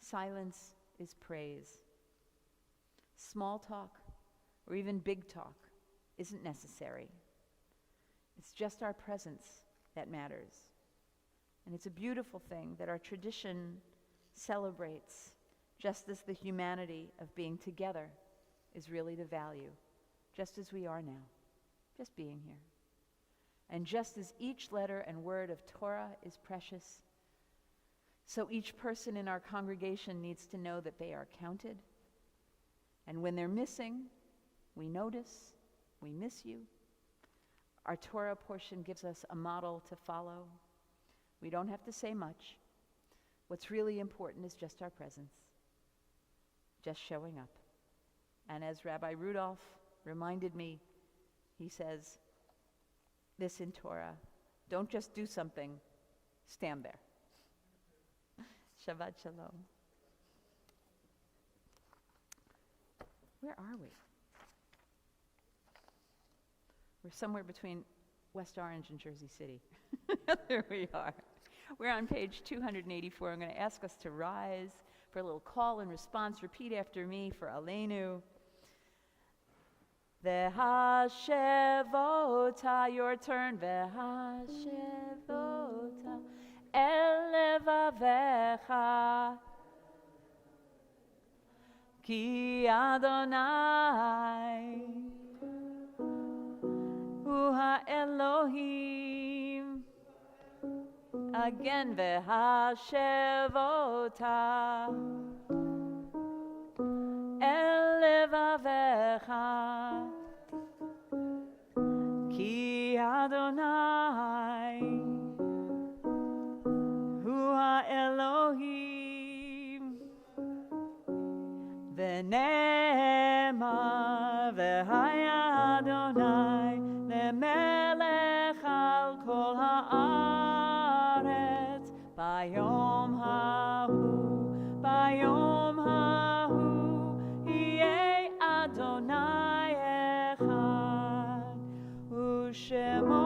silence is praise. Small talk, or even big talk, isn't necessary. It's just our presence that matters. And it's a beautiful thing that our tradition celebrates, just as the humanity of being together is really the value, just as we are now, just being here. And just as each letter and word of Torah is precious, so each person in our congregation needs to know that they are counted. And when they're missing, we notice, we miss you. Our Torah portion gives us a model to follow. We don't have to say much. What's really important is just our presence, just showing up. And as Rabbi Rudolph reminded me, he says this in Torah, don't just do something, stand there. Shabbat Shalom. Where are we? We're somewhere between West Orange and Jersey City. There we are. We're on page 284. I'm going to ask us to rise for a little call and response. Repeat after me for Aleinu. V'hashevota, your turn. V'hashevota el levavecha, ki Adonai hu ha-Elohim. Again, v'hashevota el levavecha, ki Adonai hu ha-Elohim. V'ne'emar v'haya Adonai lemelech al kol ha'aretz bayom hahu yeh Adonai echad u'shemo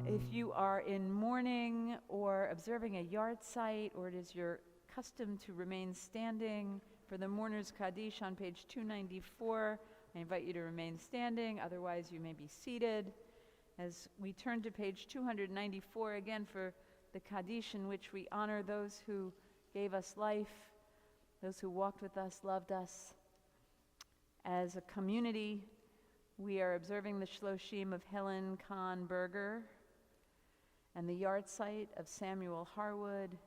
If you are in mourning or observing a yard site, or it is your custom to remain standing for the Mourner's Kaddish on page 294, I invite you to remain standing. Otherwise, you may be seated. As we turn to page 294 again for the Kaddish, in which we honor those who gave us life, those who walked with us, loved us. As a community, we are observing the Shloshim of Helen Kahn Berger and the yard site of Samuel Harwood,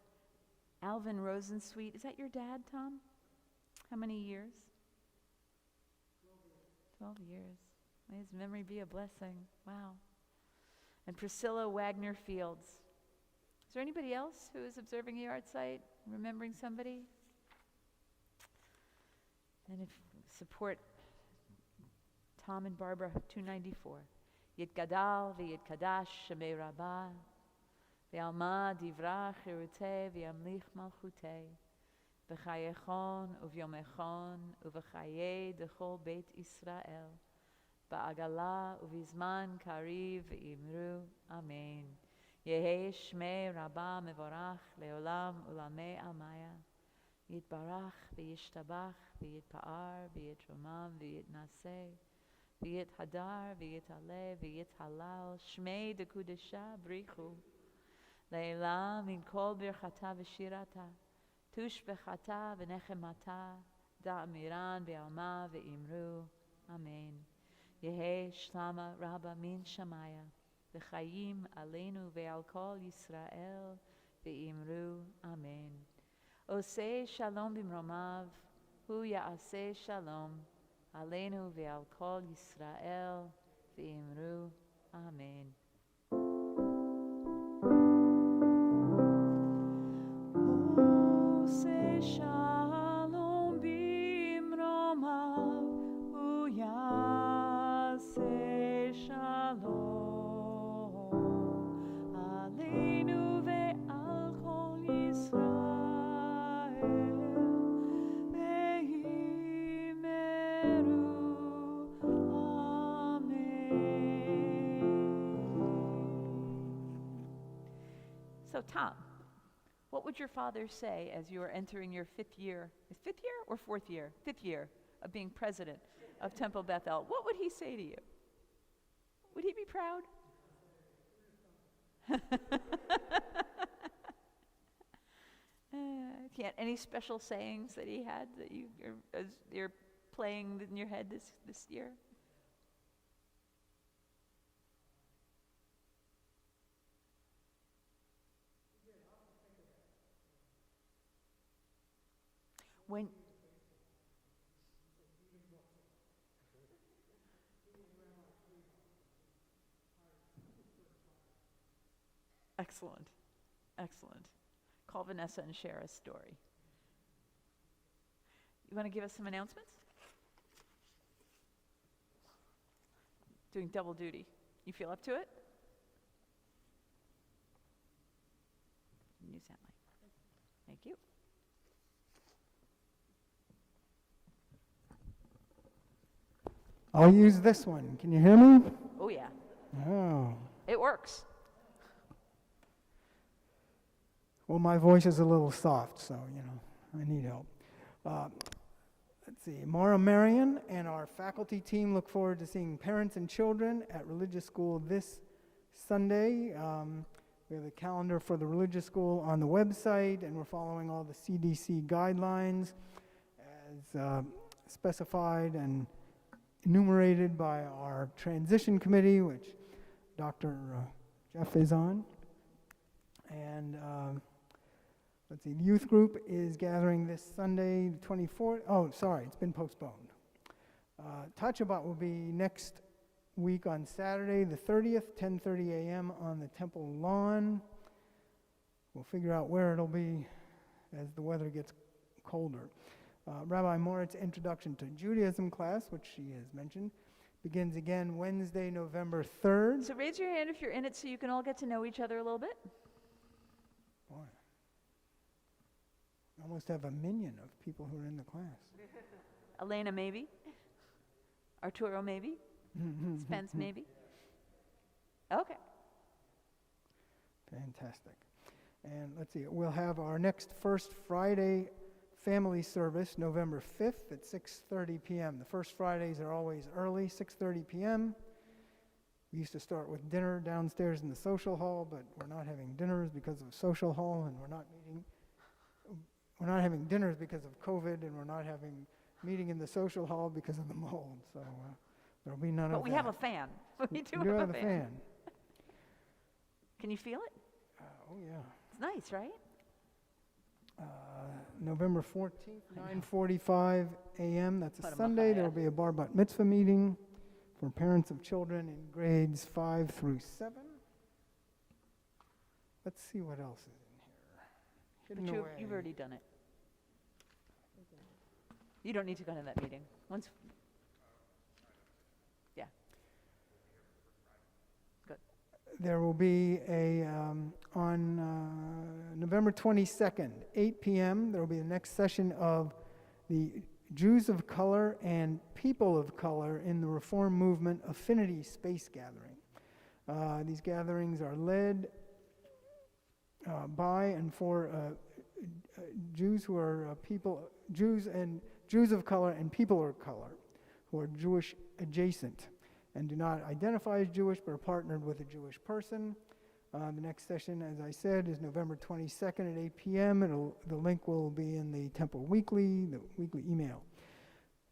Alvin Rosensweet. Is that your dad, Tom? How many years? 12 years. May his memory be a blessing. Wow. And Priscilla Wagner Fields. Is there anybody else who is observing a yard site, remembering somebody? And if support Tom and Barbara, 294. Yitgadal v'yitkadash shemei rabbah v'alma divrach iruteh v'yamlich malchuteh v'chayechon uvyomechon uv'chayei dechol beit Israel ba'agala uvizman kariv v'imru amen. Yehi shmei rabbah mevorach leolam ulamei amaya yitbarach v'yishtabach v'yitpa'ar v'yitromam v'yitnaseh v'yit hadar, v'yit aleh, v'yit halal, shmei de kudesha brichu, le'ela min kol birchata v'shirata, tush bechata v'nechemata, da'amiran v'alma v'imru, amen. Yehe shlama rabba min shamaya, v'chayim aleinu ve'al kol Yisrael, v'imru, amen. Oseh shalom bimromav, hu ya'aseh shalom, Aleinu ve'al kol Yisrael ve'imru amen. Oseh shalom bimromav uyaseh shalom Aleinu ve'al kol Yisrael ve'imru. So Tom, what would your father say as you are entering your fifth year or fourth year? Fifth year of being president of Temple Beth-El. What would he say to you? Would he be proud? Any special sayings that he had that as you're playing in your head this year? When excellent. Call Vanessa and share a story. You want to give us some announcements? Doing double duty. You feel up to it? Use that mic. Thank you. I'll use this one. Can you hear me? Oh, yeah. Oh. It works. Well, my voice is a little soft, so, I need help. Let's see. Mara Marion and our faculty team look forward to seeing parents and children at religious school this Sunday. We have the calendar for the religious school on the website, and we're following all the CDC guidelines as specified and enumerated by our transition committee, which Dr. Jeff is on. And let's see, the youth group is gathering this Sunday, the 24th. Oh, sorry, it's been postponed. Tachabat will be next week on Saturday, the 30th, 10:30 a.m. on the temple lawn. We'll figure out where it'll be as the weather gets colder. Rabbi Morit's Introduction to Judaism class, which she has mentioned, begins again Wednesday, November 3rd. So raise your hand if you're in it so you can all get to know each other a little bit. Boy, I almost have a minion of people who are in the class. Elena, maybe. Arturo, maybe. Spence, maybe. Okay. Fantastic. And let's see, we'll have our next First Friday family service November 5th at 6:30 p.m. The first Fridays are always early, 6:30 p.m. We used to start with dinner downstairs in the social hall, but we're not having dinners because of social hall, and we're not having dinners because of COVID, and we're not having meeting in the social hall because of the mold. So there'll be none of that. But we have a fan. We do You have have a a fan. fan. Can you feel it? Oh yeah. It's nice, right? November 14th, 9:45 a.m. That's a Put 'em Sunday. up, There will be a bar bat mitzvah meeting for parents of children in grades 5 through 7. Let's see what else is in here. But Hidden away. you've already done it. You don't need to go to that meeting. Once, yeah. Good. There will be on November 22nd, 8 p.m., there will be the next session of the Jews of Color and People of Color in the Reform Movement Affinity Space Gathering. These gatherings are led by and for Jews who are Jews of color and people of color who are Jewish adjacent and do not identify as Jewish but are partnered with a Jewish person. The next session, as I said, is November 22nd at 8 p.m. The link will be in the Temple Weekly, the weekly email.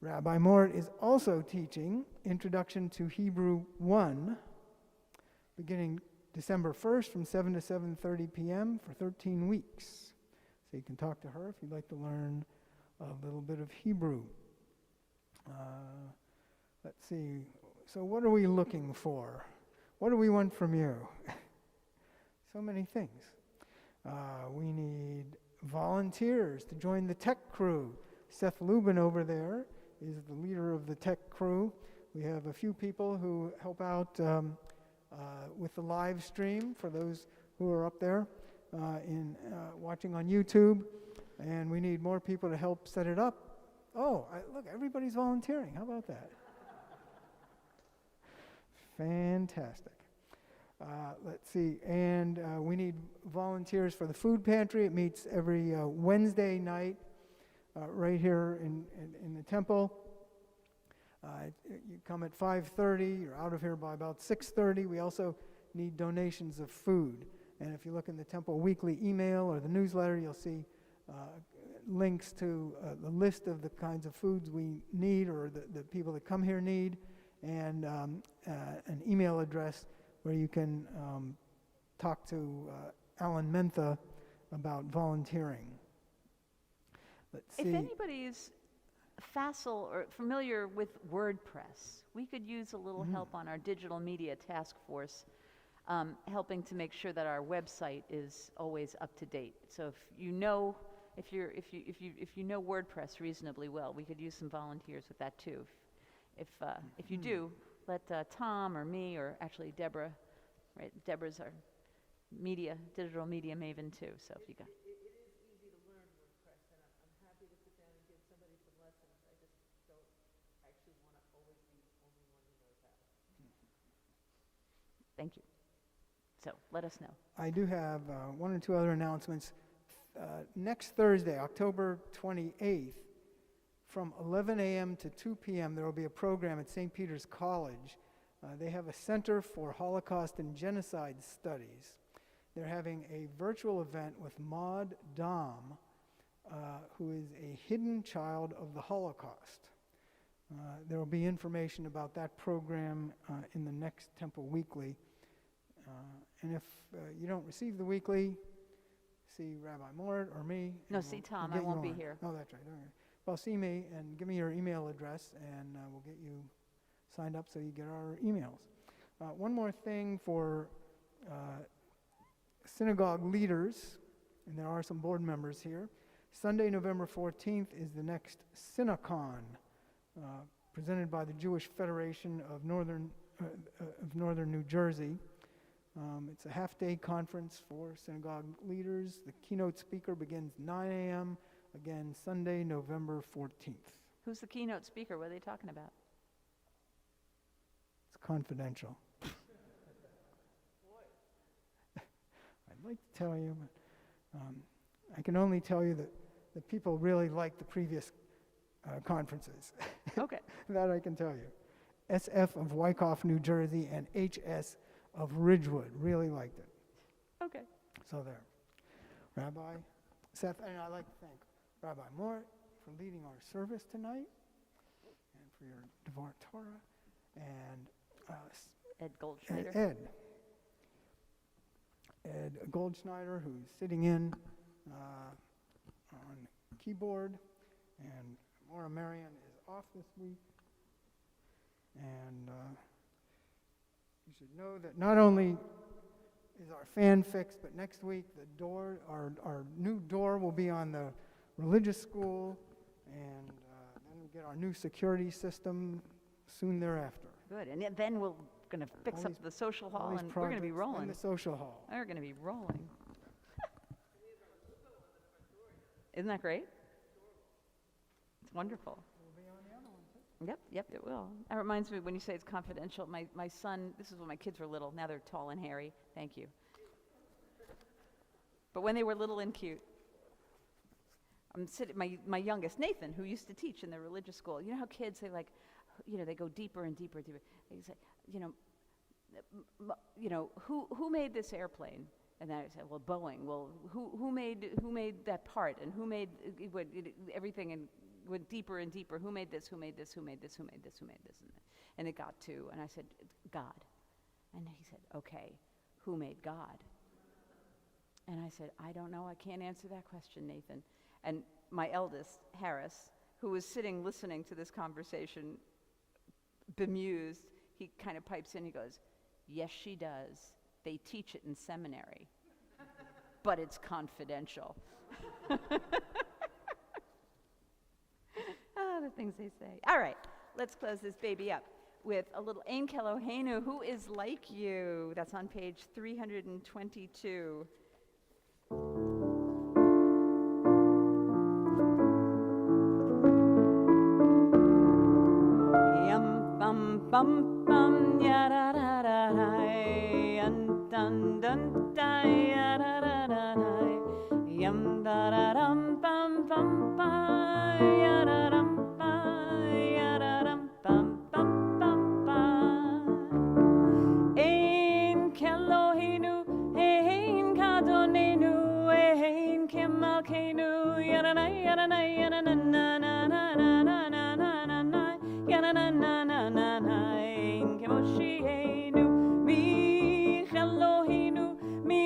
Rabbi Mort is also teaching Introduction to Hebrew 1, beginning December 1st from 7 to 7:30 p.m. for 13 weeks. So you can talk to her if you'd like to learn a little bit of Hebrew. Let's see. So what are we looking for? What do we want from you? So many things. We need volunteers to join the tech crew. Seth Lubin over there is the leader of the tech crew. We have a few people who help out with the live stream for those who are up there watching on YouTube. And we need more people to help set it up. Oh, look, everybody's volunteering. How about that? Fantastic. Let's see, and we need volunteers for the food pantry. It meets every Wednesday night right here in the temple. You come at 5:30, you're out of here by about 6:30. We also need donations of food. And if you look in the Temple Weekly email or the newsletter, you'll see links to the list of the kinds of foods we need or the people that come here need, and an email address where you can talk to Alan Mentha about volunteering. Let's see. If anybody's facile or familiar with WordPress, we could use a little help on our digital media task force, helping to make sure that our website is always up to date. So if you know WordPress reasonably well, we could use some volunteers with that too. If you do, let Tom or me, or actually Deborah, right? Deborah's our digital media maven too. So if you got. It is easy to learn WordPress, and I'm happy to sit down and give somebody some lessons. I just don't actually want to always be the only one who knows how. Thank you. So let us know. I do have one or two other announcements. Next Thursday, October 28th, from 11 a.m. to 2 p.m., there will be a program at St. Peter's College. They have a Center for Holocaust and Genocide Studies. They're having a virtual event with Maud Dam, who is a hidden child of the Holocaust. There will be information about that program in the next Temple Weekly. And if you don't receive the weekly, see Rabbi Mort or me. No, and see we'll Tom. get I won't you be on. here. Oh, that's right. Okay. Well, see me and give me your email address, and we'll get you signed up so you get our emails. One more thing for synagogue leaders, and there are some board members here. Sunday, November 14th is the next Synacon, presented by the Jewish Federation of Northern New Jersey. It's a half-day conference for synagogue leaders. The keynote speaker begins 9 a.m., again, Sunday, November 14th. Who's the keynote speaker? What are they talking about? It's confidential. I'd like to tell you, but I can only tell you that people really like the previous conferences. Okay. That I can tell you. SF of Wyckoff, New Jersey, and HS of Ridgewood really liked it. Okay. So there. Rabbi Seth, and I'd like to thank Rabbi Mort for leading our service tonight and for your Devar Torah, and Ed Goldschneider. Ed Goldschneider, who's sitting in on keyboard, and Maura Marion is off this week. And you should know that not only is our fan fixed, but next week the door, our new door will be on the religious school, and then we get our new security system soon thereafter. Good. And then we're going to fix All up these- the social All hall, these and we're going to be projects rolling. in the social hall. We're going to be rolling. Isn't that great? It's wonderful. Yep, it will. That reminds me, when you say it's confidential, my son, this is when my kids were little, now they're tall and hairy, thank you. But when they were little and cute, I'm sitting, my youngest, Nathan, who used to teach in the religious school, you know how kids, they like, they go deeper and deeper and deeper. They say, who made this airplane? And then I said, well, Boeing. Well, who made that part, and who made everything, and went deeper and deeper. Who made this? Who made this? Who made this? Who made this? Who made this? And it got to, and I said, God. And he said, okay, who made God? And I said, I don't know. I can't answer that question, Nathan. And my eldest, Harris, who was sitting listening to this conversation, bemused, he kind of pipes in. He goes, yes, she does. They teach it in seminary, but it's confidential. The things they say. All right, let's close this baby up with a little Ein Keloheinu, who is like you. That's on page 322. Yum bum bum bum ya da da da da, dun dun da ya da da da da, yum da da dum bum bum ba ya da dum ba ya da dum bum bum bum ba. Ein Keloheinu, ein Kadonenu, ein Kemalkeinu, ya da da ya da da ya da na na na na na na na na na ya na na na na na na. Ein Kemoshienu, mi Eloheinu, mi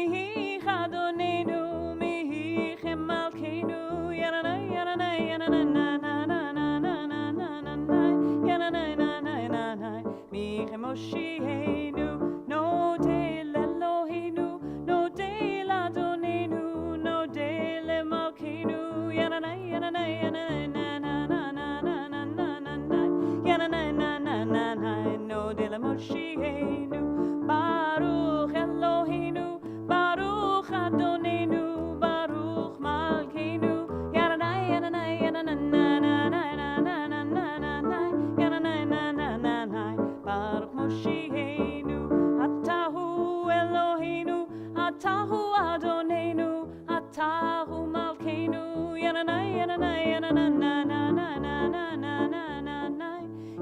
Chadonenu, mi Chemalkeinu, ya na na ya na na ya na na na na na na na na na na na ya na na na na na na. Mi Chemoshienu, no de Eloheinu, no de Ladonenu, no de Lemalkeinu, ya na na ya na na ya na na na na na na na na na na ya na na na na na na. No de Lemoshienu, Baruch Eloheinu, Baruch Adonenu, Baruch Malkeinu, ya na na ya na na ya na na na na na na na na na na ya na na na na na na. Baruch Moshienu, Atahu Eloheinu, Atahu Adonenu, Atahu Malkeinu, ya na na ya na na ya na na na na na na na na na na na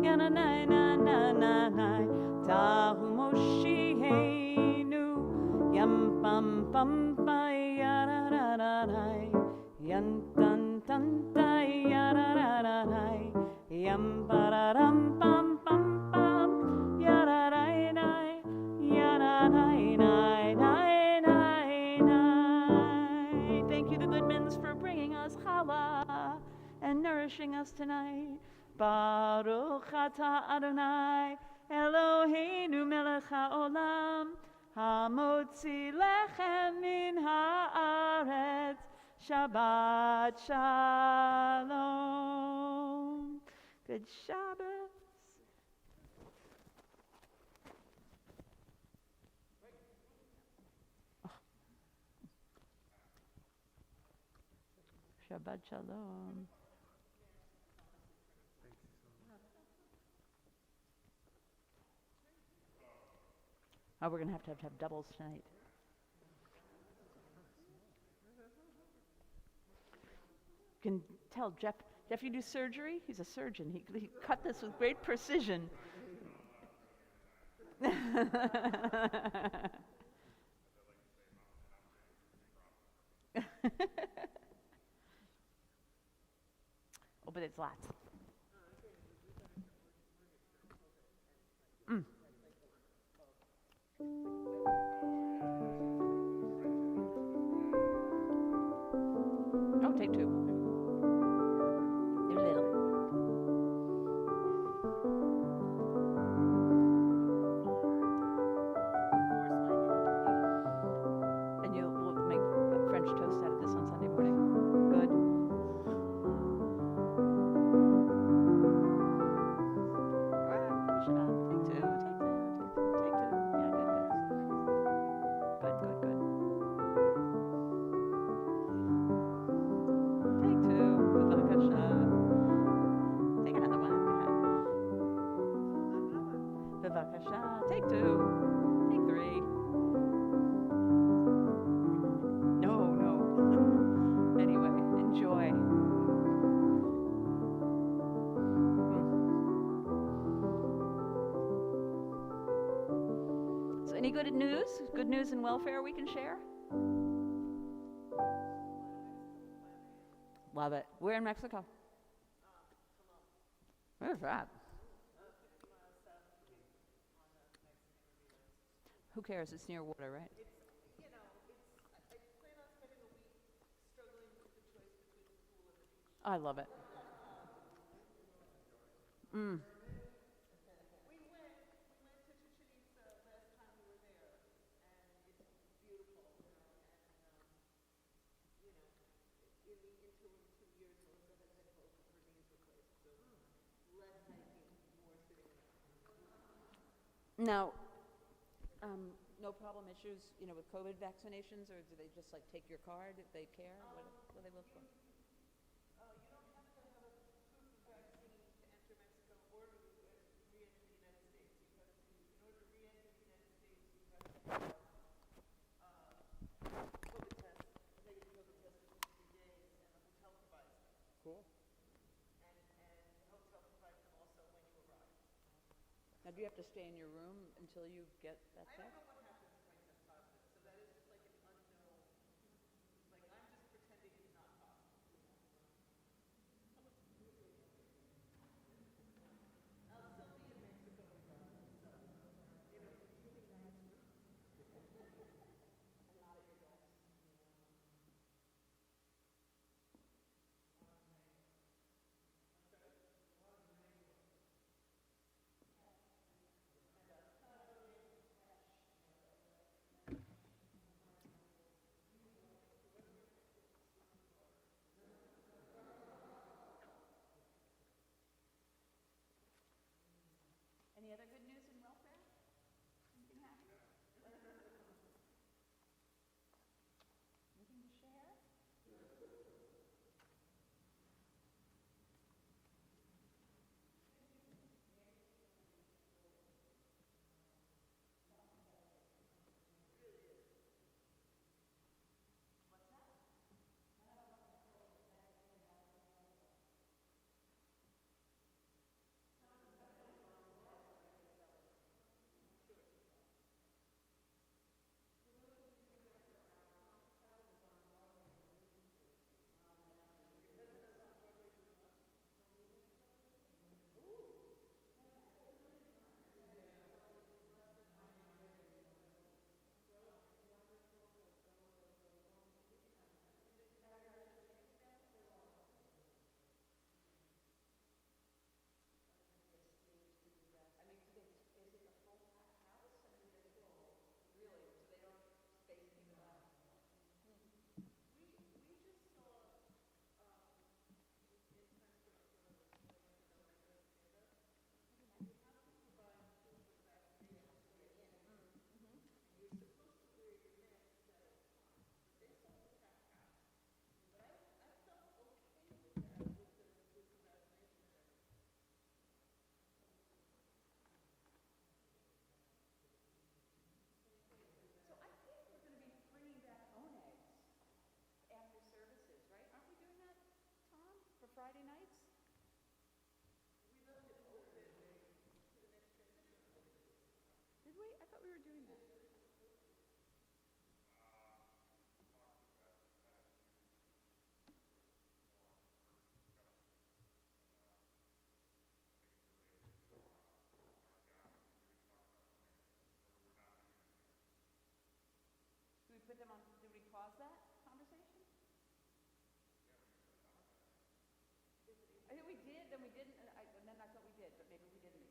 ya na na na na na na. Tahu Moshienu, yam pam pam pa ya ra ra ra ra, yan tan tan ta ya ra ra ra ra, yam pa ra ram pam pam pam ya ra ra ra ya ra ra ra. Thank you, the Goodmans, for bringing us challah and nourishing us tonight. Baruch atah Adonai Eloheinu melech haolam, hamotzi lechem min haaretz. Shabbat shalom. Good Shabbos. Shabbat shalom. Oh, we're going to have doubles tonight. You can tell Jeff, you do surgery? He's a surgeon. He cut this with great precision. Oh, but it's lots. Oh, take two. You're little. good news and welfare we can share? Love it. Where in Mexico? Where's that? Who cares? It's near water, right? I plan on spending a week struggling with the choice between the pool and the beach. I love it. Mm. We went to Chichen Itza last time we were there, and it's beautiful, and, in the interim 2 years, Melissa has had both of her knees replaced, so less hiking, more sitting around. Now, no problem issues, with COVID vaccinations, or do they just like take your card if they care? What do they look for? You don't have to have a proof of vaccine to enter Mexico or to re-enter the United States. You have to, in order to re-enter the United States, you have to have COVID test, negative COVID test within 3 days, and the hotel provides them. Cool. And the hotel provides them also when you arrive. Now, do you have to stay in your room until you get that I don't test? know what happens if I test positive, so that is just like an unknown. Like, I'm just pretending it's not possible. I'll still be in Mexico regardless, so, Any other good news and welfare? Anything happening? Anything to share? Friday nights? we left it open to the next transition. Did we? I thought we were doing that. Did we put them on, did we pause that conversation? I think we did, then we didn't, and then I thought we did, but maybe we didn't.